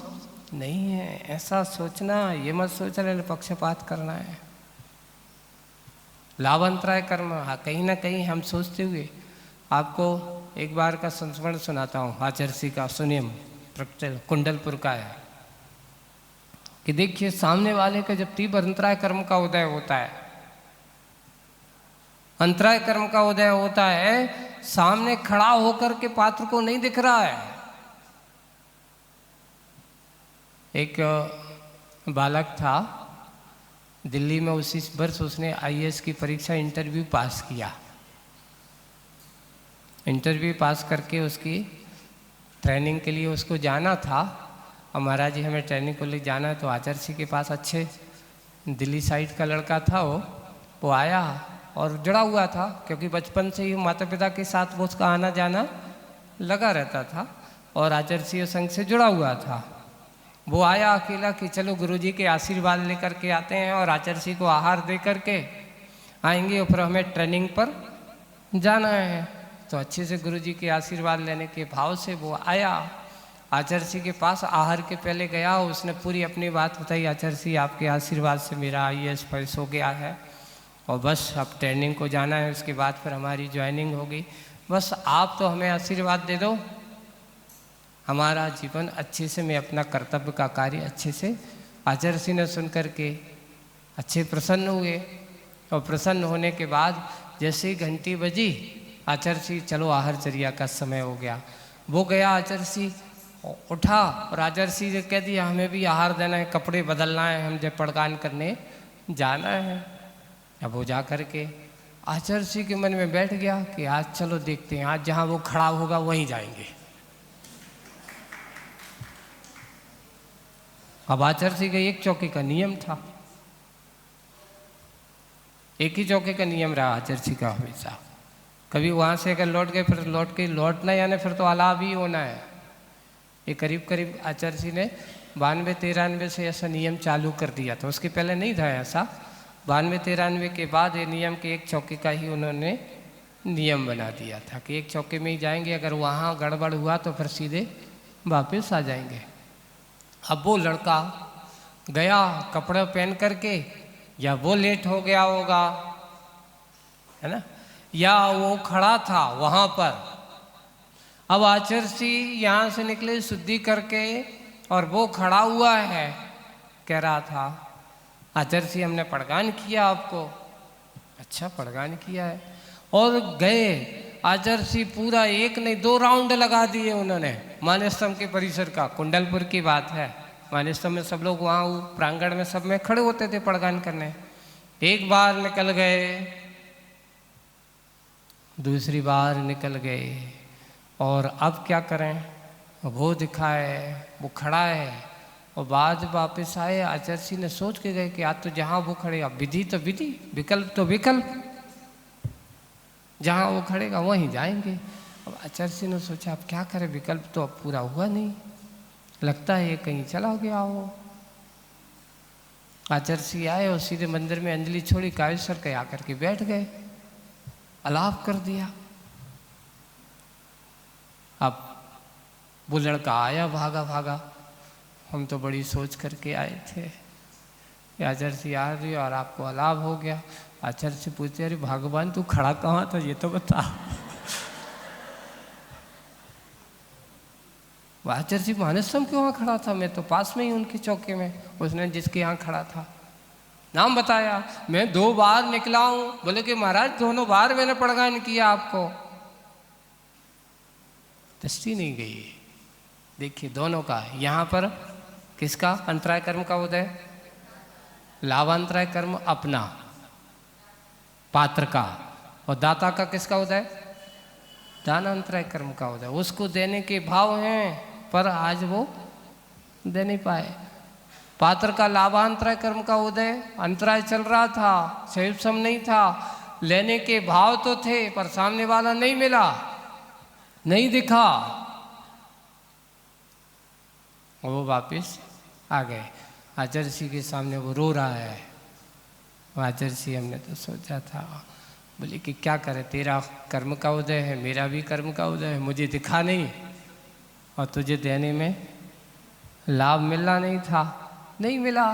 नहीं है, ऐसा सोचना, ये मत सोचना पक्षपात करना है। लाभांतराय कर्म, हाँ कहीं ना कहीं हम सोचते हुए, आपको एक बार का संस्मरण सुनाता हूँ आचर्षी का, सुनिए, प्रकटल कुंडलपुर का है कि देखिए सामने वाले का जब तीव्र अंतराय कर्म का उदय होता है, अंतराय कर्म का उदय होता है, सामने खड़ा होकर के पात्र को नहीं दिख रहा है। एक बालक था दिल्ली में, उसी वर्ष उसने आईएएस की परीक्षा इंटरव्यू पास किया। इंटरव्यू पास करके उसकी ट्रेनिंग के लिए उसको जाना था, और महाराज जी हमें ट्रेनिंग को ले जाना है, तो आचर्षी के पास अच्छे दिल्ली साइड का लड़का था, वो आया और जुड़ा हुआ था, क्योंकि बचपन से ही माता पिता के साथ वो उसका आना जाना लगा रहता था और आचर्षी संघ से जुड़ा हुआ था। वो आया अकेला कि चलो गुरुजी के आशीर्वाद लेकर के आते हैं और आचर्षी को आहार दे करके आएंगे और फिर हमें ट्रेनिंग पर जाना है। तो अच्छे से गुरुजी के आशीर्वाद लेने के भाव से वो आया, आचर्षी के पास आहार के पहले गया, उसने पूरी अपनी बात बताई, आचर्षी आपके आशीर्वाद से मेरा आईएएस पास हो गया है और बस अब ट्रेनिंग को जाना है, उसके बाद फिर हमारी ज्वाइनिंग होगी, बस आप तो हमें आशीर्वाद दे दो, हमारा जीवन अच्छे से, मैं अपना कर्तव्य का कार्य अच्छे से। आचर्षी ने सुन कर के अच्छे प्रसन्न हुए, और प्रसन्न होने के बाद जैसे ही घंटी बजी, आचर्षी चलो आहारचर्या का समय हो गया। वो गया, आचर्षी उठा और आचर्षी ने कह दिया हमें भी आहार देना है, कपड़े बदलना है, हम जब पड़कान करने जाना है। अब वो जा कर के आचर्षी के मन में बैठ गया कि आज चलो देखते हैं, आज जहाँ वो खड़ा होगा वहीं जाएंगे। अब आचर्षी का एक चौके का नियम था, एक ही चौके का नियम रहा आचर्षी का हमेशा। कभी वहाँ से अगर लौट गए फिर लौटना, यानी फिर तो अलाव ही होना है। ये करीब करीब आचर्षी ने 92-93 से ऐसा नियम चालू कर दिया था, उसके पहले नहीं था ऐसा। 92-93 के बाद ये नियम के एक चौके का ही उन्होंने नियम बना दिया था कि एक चौके में ही जाएंगे, अगर वहाँ गड़बड़ हुआ तो फिर सीधे वापस आ जाएंगे। अब वो लड़का गया कपड़े पहन करके, या वो लेट हो गया होगा, है ना, या वो खड़ा था वहाँ पर। अब आचर्षी यहाँ से निकले शुद्धि करके और वो खड़ा हुआ है, कह रहा था आचर्षी हमने पड़गान किया आपको। अच्छा पड़गान किया है, और गए आचर्षी पूरा एक नहीं 2 राउंड लगा दिए उन्होंने मानेस्तम के परिसर का। कुंडलपुर की बात है, मानेस्तम में सब लोग वहाँ प्रांगण में सब में खड़े होते थे पड़गान करने। एक बार निकल गए, दूसरी बार निकल गए, और अब क्या करें, वो दिखाए, वो खड़ा है, और बाद वापस आए। आचर्षी ने सोच के गए कि आज तो जहाँ वो खड़े, अब विधि तो विधि, विकल्प तो विकल्प, जहाँ वो खड़ेगा वहीं जाएंगे। अब आचर्षी ने सोचा अब क्या करें, विकल्प तो अब पूरा हुआ नहीं, लगता है ये कहीं चला गया हो। आचर्षी आए और सीधे मंदिर में अंजलि छोड़ी, कायेश्वर के आकर के बैठ गए, अलाप कर दिया। अब वो लड़का आया भागा भागा, हम तो बड़ी सोच करके आए थे, आचर्षी आ रही और आपको अलाप हो गया। आचर्षी पूछते अरे भगवान तू खड़ा कहाँ था ये तो बता। आचर्षी मानसम क्यों वहाँ खड़ा था, मैं तो पास में ही उनके चौके में, उसने जिसके यहाँ खड़ा था। नाम बताया। मैं 2 बार निकला हूं। बोले कि महाराज दोनों बार मैंने पड़गान किया आपको, दृष्टि नहीं गई। देखिए दोनों का, यहाँ पर किसका अंतराय कर्म का उदय, लाभांतराय कर्म अपना पात्र का, और दाता का किसका उदय, दानांतराय कर्म का उदय। उसको देने के भाव हैं पर आज वो दे नहीं पाए। पात्र का लाभांतराय कर्म का उदय, अंतराय चल रहा था, सही सम नहीं था, लेने के भाव तो थे पर सामने वाला नहीं मिला, नहीं दिखा, वो वापिस आ गए। आचर्षि के सामने वो रो रहा है। आचर्षि हमने तो सोचा था, बोले कि क्या करे, तेरा कर्म का उदय है, मेरा भी कर्म का उदय है, मुझे दिखा नहीं और तुझे देने में लाभ मिलना नहीं था, नहीं मिला,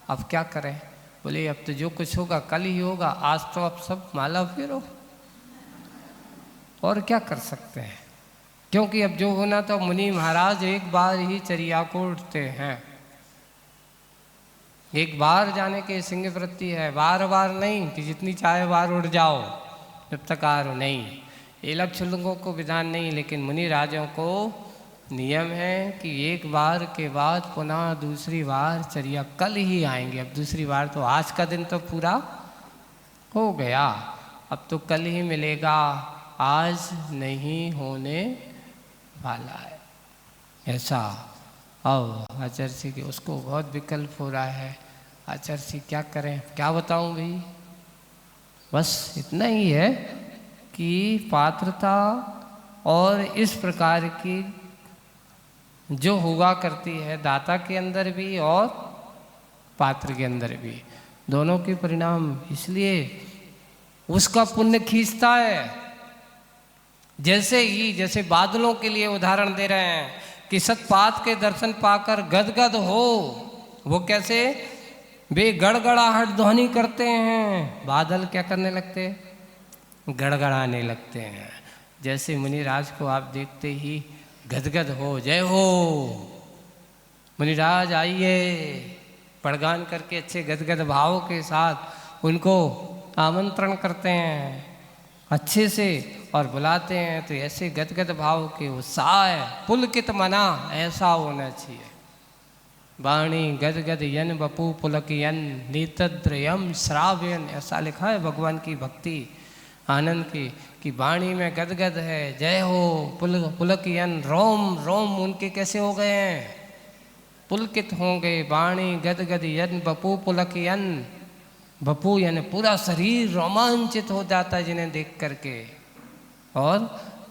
अब क्या करें। बोले अब तो जो कुछ होगा कल ही होगा, आज तो अब सब माला फेरो, और क्या कर सकते हैं, क्योंकि अब जो होना तो मुनि महाराज एक बार ही चर्या को उठते हैं, एक बार जाने के सिंह वृत्ति है, बार बार नहीं कि जितनी चाहे बार उड़ जाओ जब तक आरो नहीं। ये लक्ष्य लोगों को विधान नहीं, लेकिन मुनि राजों को नियम है कि एक बार के बाद पुनः दूसरी बार चर्या कल ही आएंगे। अब दूसरी बार तो आज का दिन तो पूरा हो गया, अब तो कल ही मिलेगा, आज नहीं होने वाला है ऐसा। अब आचर्षि के उसको बहुत विकल्प हो रहा है। आचर्षि क्या करें, क्या बताऊं भाई, बस इतना ही है कि पात्रता और इस प्रकार की जो हुआ करती है दाता के अंदर भी और पात्र के अंदर भी, दोनों के परिणाम इसलिए उसका पुण्य खींचता है। जैसे बादलों के लिए उदाहरण दे रहे हैं कि सतपात के दर्शन पाकर गदगद हो, वो कैसे वे गड़गड़ाहट ध्वनि करते हैं, बादल क्या करने लगते, गड़गड़ाने लगते हैं। जैसे मुनिराज को आप देखते ही गदगद हो, जय हो मुनिराज आइए, पड़गान करके अच्छे गदगद भाव के साथ उनको आमंत्रण करते हैं अच्छे से और बुलाते हैं, तो ऐसे गदगद भाव के उत्साह पुलकित मना ऐसा होना चाहिए। वाणी गदगद यन बपू पुलकयन नीतद्रयम श्राव्यन, ऐसा लिखा है भगवान की भक्ति आनंद की कि वाणी में गदगद है, जय हो पुलकयन, रोम रोम उनके कैसे हो गए हैं, पुलकित होंगे। वाणी गदगद यन बपू पुलकयन, बपू यानी पूरा शरीर रोमांचित हो जाता है जिन्हें देख करके, और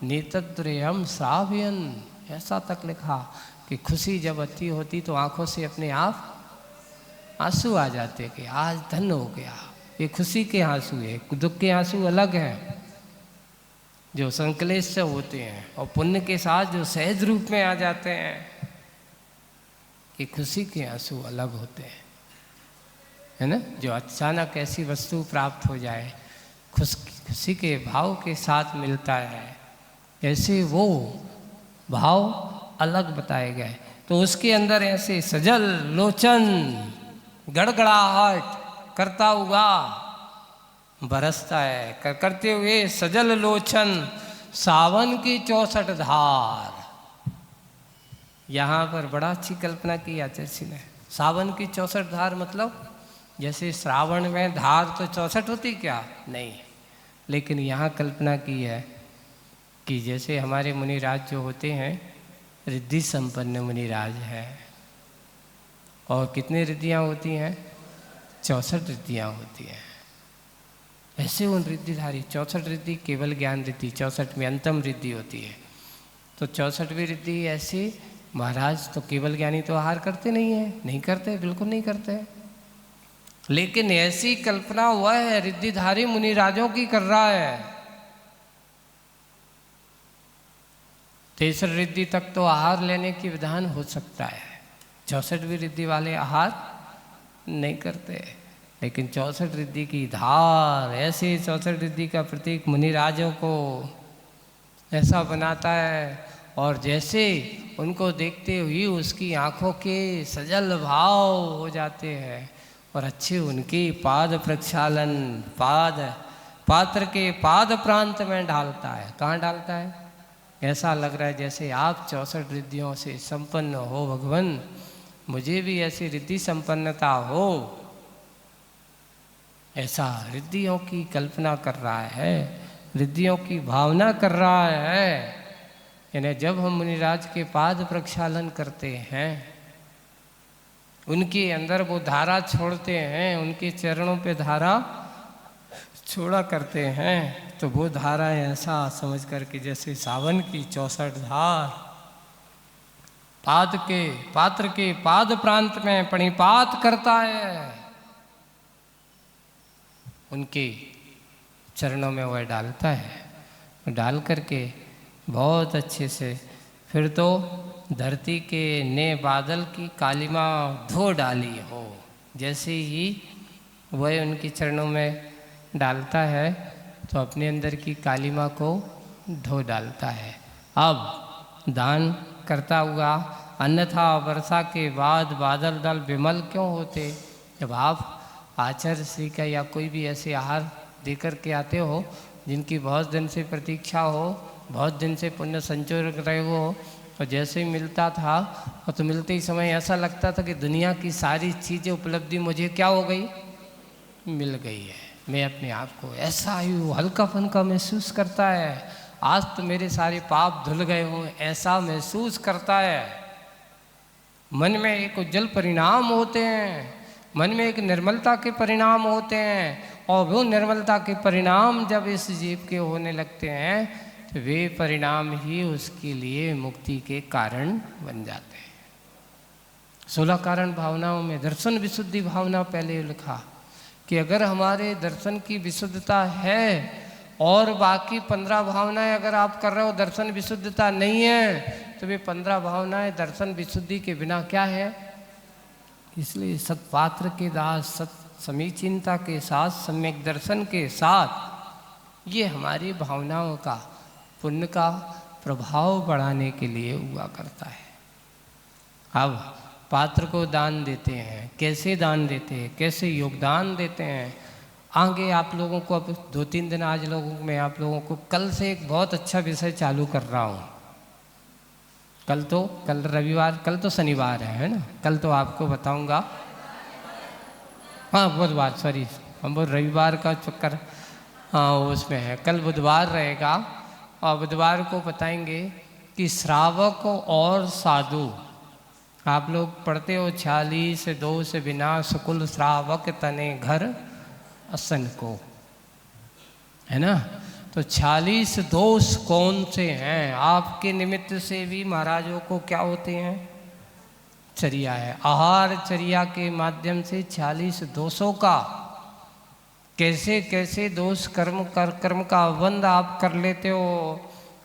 नीतद्रयम श्राव्यन, ऐसा तक लिखा कि खुशी जब अति होती तो आंखों से अपने आप आंसू आ जाते कि आज धन हो गया। ये खुशी के आंसू है, दुख के आंसू अलग हैं जो संकलेश से होते हैं, और पुण्य के साथ जो सहज रूप में आ जाते हैं, ये खुशी के आंसू अलग होते हैं, है ना। जो अचानक ऐसी वस्तु प्राप्त हो जाए, खुशी के भाव के साथ मिलता है, ऐसे वो भाव अलग बताए गए। तो उसके अंदर ऐसे सजल लोचन गड़गड़ाहट करता हुआ बरसता है, करते हुए सजल लोचन सावन की 64 धार। यहाँ पर बड़ा अच्छी कल्पना की आचार्य ने, सावन की 64 धार मतलब जैसे श्रावण में धार तो 64 होती क्या, नहीं, लेकिन यहाँ कल्पना की है कि जैसे हमारे मुनिराज जो होते हैं रिद्धि संपन्न मुनिराज है, और कितनी रिद्धियाँ होती हैं, 64 रिद्धियाँ होती हैं। ऐसे उन रिद्धिधारी 64 रिद्धि केवल ज्ञान रिद्धि, 64 में अंतम रिद्धि होती है। तो 64वीं रिद्धि ऐसी, महाराज तो केवल ज्ञानी तो आहार करते नहीं है, नहीं करते, बिल्कुल नहीं करते, लेकिन ऐसी कल्पना हुआ है रिद्धिधारी मुनिराजों की कर रहा है। 63 रिद्धि तक तो आहार लेने की विधान हो सकता है, 64वीं रिद्धि वाले आहार नहीं करते, लेकिन 64 रिद्धि की धार ऐसे 64 रिद्धि का प्रतीक मुनिराजों को ऐसा बनाता है, और जैसे उनको देखते हुए उसकी आंखों के सजल भाव हो जाते हैं, और अच्छे उनके पाद प्रक्षालन पात्र के पाद प्रांत में डालता है। कहाँ डालता है? ऐसा लग रहा है जैसे आप 64 रिद्धियों से संपन्न हो भगवान, मुझे भी ऐसी रिद्धि संपन्नता हो। ऐसा रिद्धियों की कल्पना कर रहा है, रिद्धियों की भावना कर रहा है। यानी जब हम मुनिराज के पाद प्रक्षालन करते हैं, उनके अंदर वो धारा छोड़ते हैं, उनके चरणों पे धारा छोड़ा करते हैं, तो वो धारा ऐसा समझ करके जैसे सावन की 64 धार पात्र के पाद प्रांत में प्रणिपात करता है, उनके चरणों में वह डालता है। डाल करके बहुत अच्छे से फिर तो धरती के ने बादल की कालिमा धो डाली हो, जैसे ही वह उनके चरणों में डालता है तो अपने अंदर की कालिमा को धो डालता है। अब दान करता हुआ, अन्यथा वर्षा के बाद बादल दल विमल क्यों होते? जब आप आचार्य श्री का या कोई भी ऐसे आहार दे कर के आते हो जिनकी बहुत दिन से प्रतीक्षा हो, बहुत दिन से पुण्य संचय रहे हो, और जैसे ही मिलता था और तो मिलते ही समय ऐसा लगता था कि दुनिया की सारी चीज़ें उपलब्धि मुझे क्या हो गई, मिल गई है। मैं अपने आप को ऐसा ही हल्कापन का महसूस करता है, आज तो मेरे सारे पाप धुल गए हों, ऐसा महसूस करता है। मन में एक उज्जवल परिणाम होते हैं, मन में एक निर्मलता के परिणाम होते हैं, और वो निर्मलता के परिणाम जब इस जीव के होने लगते हैं तो वे परिणाम ही उसके लिए मुक्ति के कारण बन जाते हैं। 16 कारण भावनाओं में दर्शन विशुद्धि भावना पहले लिखा कि अगर हमारे दर्शन की विशुद्धता है और बाकी 15 भावनाएं अगर आप कर रहे हो दर्शन विशुद्धता नहीं है, तो वे 15 भावनाएं दर्शन विशुद्धि के बिना क्या है। इसलिए सत्पात्र के दास सत समीचीनता के साथ सम्यक दर्शन के साथ ये हमारी भावनाओं का पुण्य का प्रभाव बढ़ाने के लिए हुआ करता है। अब पात्र को दान देते हैं, कैसे दान देते हैं, कैसे योगदान देते हैं, आगे आप लोगों को अब 2-3 दिन आज लोगों में आप लोगों को कल से एक बहुत अच्छा विषय चालू कर रहा हूँ। कल रविवार, कल तो शनिवार है ना, कल तो आपको बताऊंगा, हाँ बुधवार, सॉरी हम वो रविवार का चक्कर हाँ उसमें है, कल बुधवार रहेगा और बुधवार को बताएंगे कि श्रावक और साधु। आप लोग पढ़ते हो 46 दोष बिना सुकुल श्रावक तने घर असन को, है ना। तो 46 दोष कौन से हैं? आपके निमित्त से भी महाराजों को क्या होते हैं, चर्या है। आहार चर्या के माध्यम से 46 दोषों का कैसे कैसे दोष कर्म का बंध आप कर लेते हो,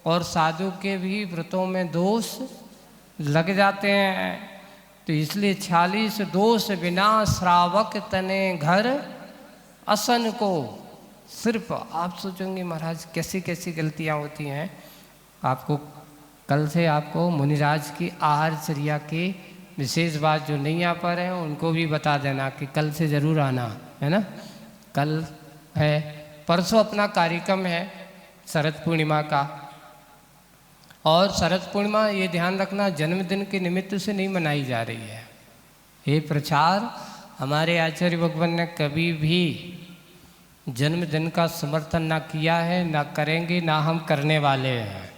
और साधु के भी व्रतों में दोष लग जाते हैं। तो इसलिए 46 दोष बिना श्रावक तने घर असन को। सिर्फ आप सोचेंगे महाराज कैसी कैसी गलतियां होती हैं। आपको कल से आपको मुनिराज की आहार चर्या के विशेष बात जो नहीं आ पा रहे हैं उनको भी बता देना कि कल से ज़रूर आना, है ना। कल है, परसों अपना कार्यक्रम है शरद पूर्णिमा का, और शरद पूर्णिमा ये ध्यान रखना जन्मदिन के निमित्त से नहीं मनाई जा रही है। ये प्रचार हमारे आचार्य भगवान ने कभी भी जन्मदिन का समर्थन ना किया है, ना करेंगे, ना हम करने वाले हैं।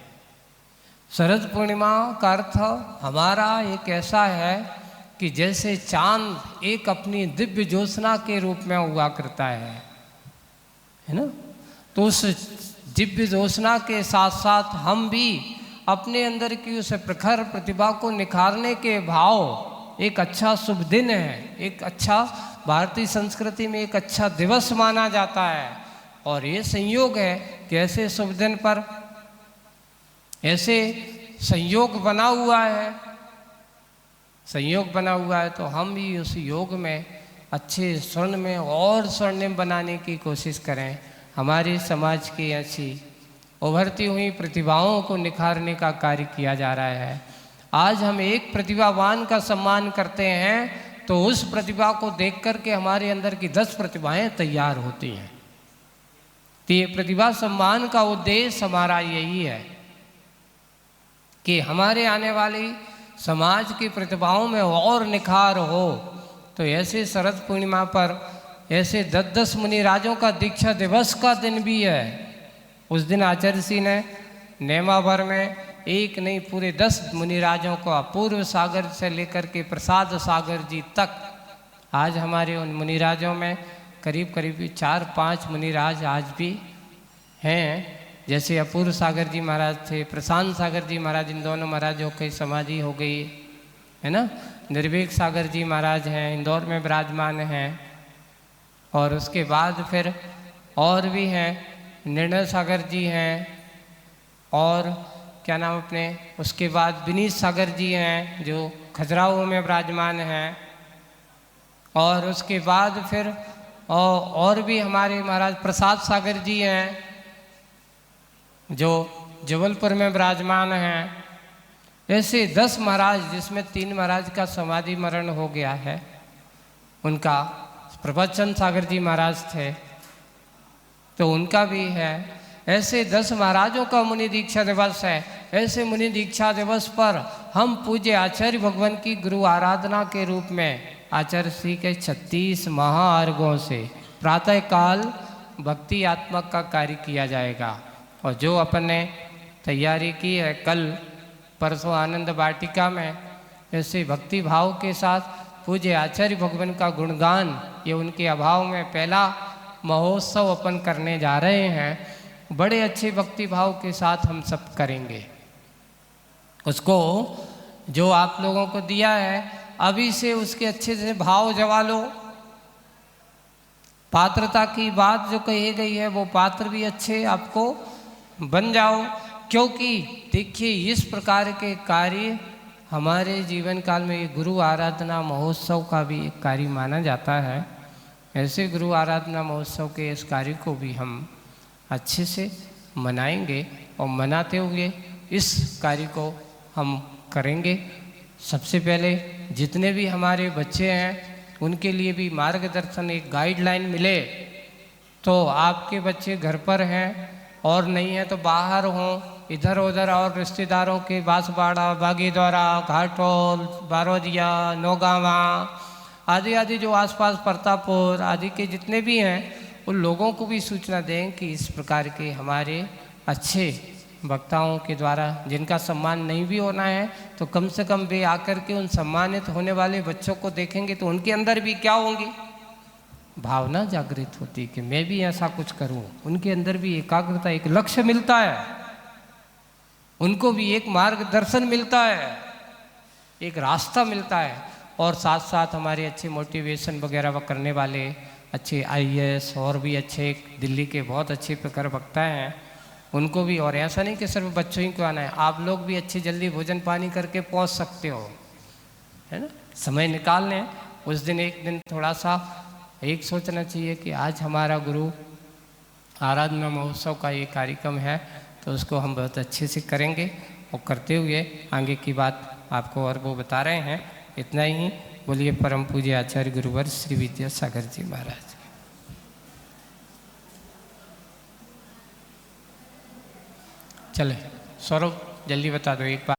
शरद पूर्णिमा का अर्थ हमारा एक ऐसा है कि जैसे चांद एक अपनी दिव्य ज्योत्सना के रूप में हुआ करता है ना। तो उस दिव्य ज्योत्सना के साथ साथ हम भी अपने अंदर की उस प्रखर प्रतिभा को निखारने के भाव, एक अच्छा शुभ दिन है, एक अच्छा भारतीय संस्कृति में एक अच्छा दिवस माना जाता है। और ये संयोग है कि ऐसे शुभ दिन पर ऐसे संयोग बना हुआ है, संयोग बना हुआ है, तो हम भी उस योग में अच्छे स्वर्ण में और स्वर्णिम बनाने की कोशिश करें। हमारे समाज की ऐसी उभरती हुई प्रतिभाओं को निखारने का कार्य किया जा रहा है। आज हम एक प्रतिभावान का सम्मान करते हैं तो उस प्रतिभा को देख कर के हमारे अंदर की 10 प्रतिभाएं तैयार होती हैं। तो ये प्रतिभा सम्मान का उद्देश्य हमारा यही है कि हमारे आने वाली समाज की प्रतिभाओं में और निखार हो। तो ऐसे शरद पूर्णिमा पर ऐसे 10-10 मुनिराजों का दीक्षा दिवस का दिन भी है। उस दिन आचार्य जी ने नेमाभर में एक नहीं पूरे 10 मुनिराजों को अपूर्व सागर से लेकर के प्रसाद सागर जी तक, आज हमारे उन मुनिराजों में करीब करीब 4-5 मुनिराज आज भी हैं। जैसे अपूर्व सागर जी महाराज थे, प्रशांत सागर जी महाराज, इन दोनों महाराजों की समाधि हो गई है ना। निर्भीक सागर जी महाराज हैं, इंदौर में विराजमान हैं। और उसके बाद फिर और भी हैं, निर्णय सागर जी हैं, और क्या नाम अपने, उसके बाद विनीत सागर जी हैं जो खजुराहो में विराजमान हैं। और उसके बाद फिर और भी हमारे महाराज प्रसाद सागर जी हैं जो जबलपुर में विराजमान हैं। ऐसे 10 महाराज, जिसमें 3 महाराज का समाधि मरण हो गया है। उनका प्रभचंद सागर जी महाराज थे तो उनका भी है। ऐसे 10 महाराजों का मुनि दीक्षा दिवस है। ऐसे मुनि दीक्षा दिवस पर हम पूज्य आचार्य भगवान की गुरु आराधना के रूप में आचार्य श्री के 36 महाअर्घों से प्रातःकाल भक्ति आत्मक का कार्य किया जाएगा। और जो अपन ने तैयारी की है कल परसों आनंद वाटिका में, ऐसे भक्ति भाव के साथ पूज्य आचार्य भगवान का गुणगान, ये उनके अभाव में पहला महोत्सव अपन करने जा रहे हैं। बड़े अच्छे भक्ति भाव के साथ हम सब करेंगे। उसको जो आप लोगों को दिया है अभी से उसके अच्छे से भाव जमा लो। पात्रता की बात जो कही गई है वो पात्र भी अच्छे आपको बन जाओ, क्योंकि देखिए इस प्रकार के कार्य हमारे जीवन काल में ये गुरु आराधना महोत्सव का भी एक कार्य माना जाता है। ऐसे गुरु आराधना महोत्सव के इस कार्य को भी हम अच्छे से मनाएंगे और मनाते हुए इस कार्य को हम करेंगे। सबसे पहले जितने भी हमारे बच्चे हैं उनके लिए भी मार्गदर्शन, एक गाइडलाइन मिले। तो आपके बच्चे घर पर हैं और नहीं है तो बाहर हों, इधर उधर और रिश्तेदारों के बांसवाड़ा, बागीदौरा, घाटोल, बारोदिया, नौगावा आदि आदि जो आसपास प्रतापपुर आदि के जितने भी हैं उन लोगों को भी सूचना दें कि इस प्रकार के हमारे अच्छे वक्ताओं के द्वारा जिनका सम्मान नहीं भी होना है तो कम से कम वे आकर के उन सम्मानित होने वाले बच्चों को देखेंगे तो उनके अंदर भी क्या होंगी, भावना जागृत होती कि मैं भी ऐसा कुछ करूं। उनके अंदर भी एकाग्रता, एक लक्ष्य मिलता है, उनको भी एक मार्गदर्शन मिलता है, एक रास्ता मिलता है। और साथ साथ हमारे अच्छे मोटिवेशन वगैरह करने वाले अच्छे IAS और भी अच्छे दिल्ली के बहुत अच्छे प्रकार वक्ता हैं उनको भी। और ऐसा नहीं कि सिर्फ बच्चों ही को आना है, आप लोग भी अच्छी जल्दी भोजन पानी करके पहुंच सकते हो, है ना। समय निकाल लें उस दिन, एक दिन थोड़ा सा एक सोचना चाहिए कि आज हमारा गुरु आराधना महोत्सव का ये कार्यक्रम है तो उसको हम बहुत अच्छे से करेंगे। और करते हुए आगे की बात आपको और वो बता रहे हैं। इतना ही बोलिए परम पूज्य आचार्य गुरुवर श्री विद्यासागर जी महाराज। चले सौरभ जल्दी बता दो एक बार।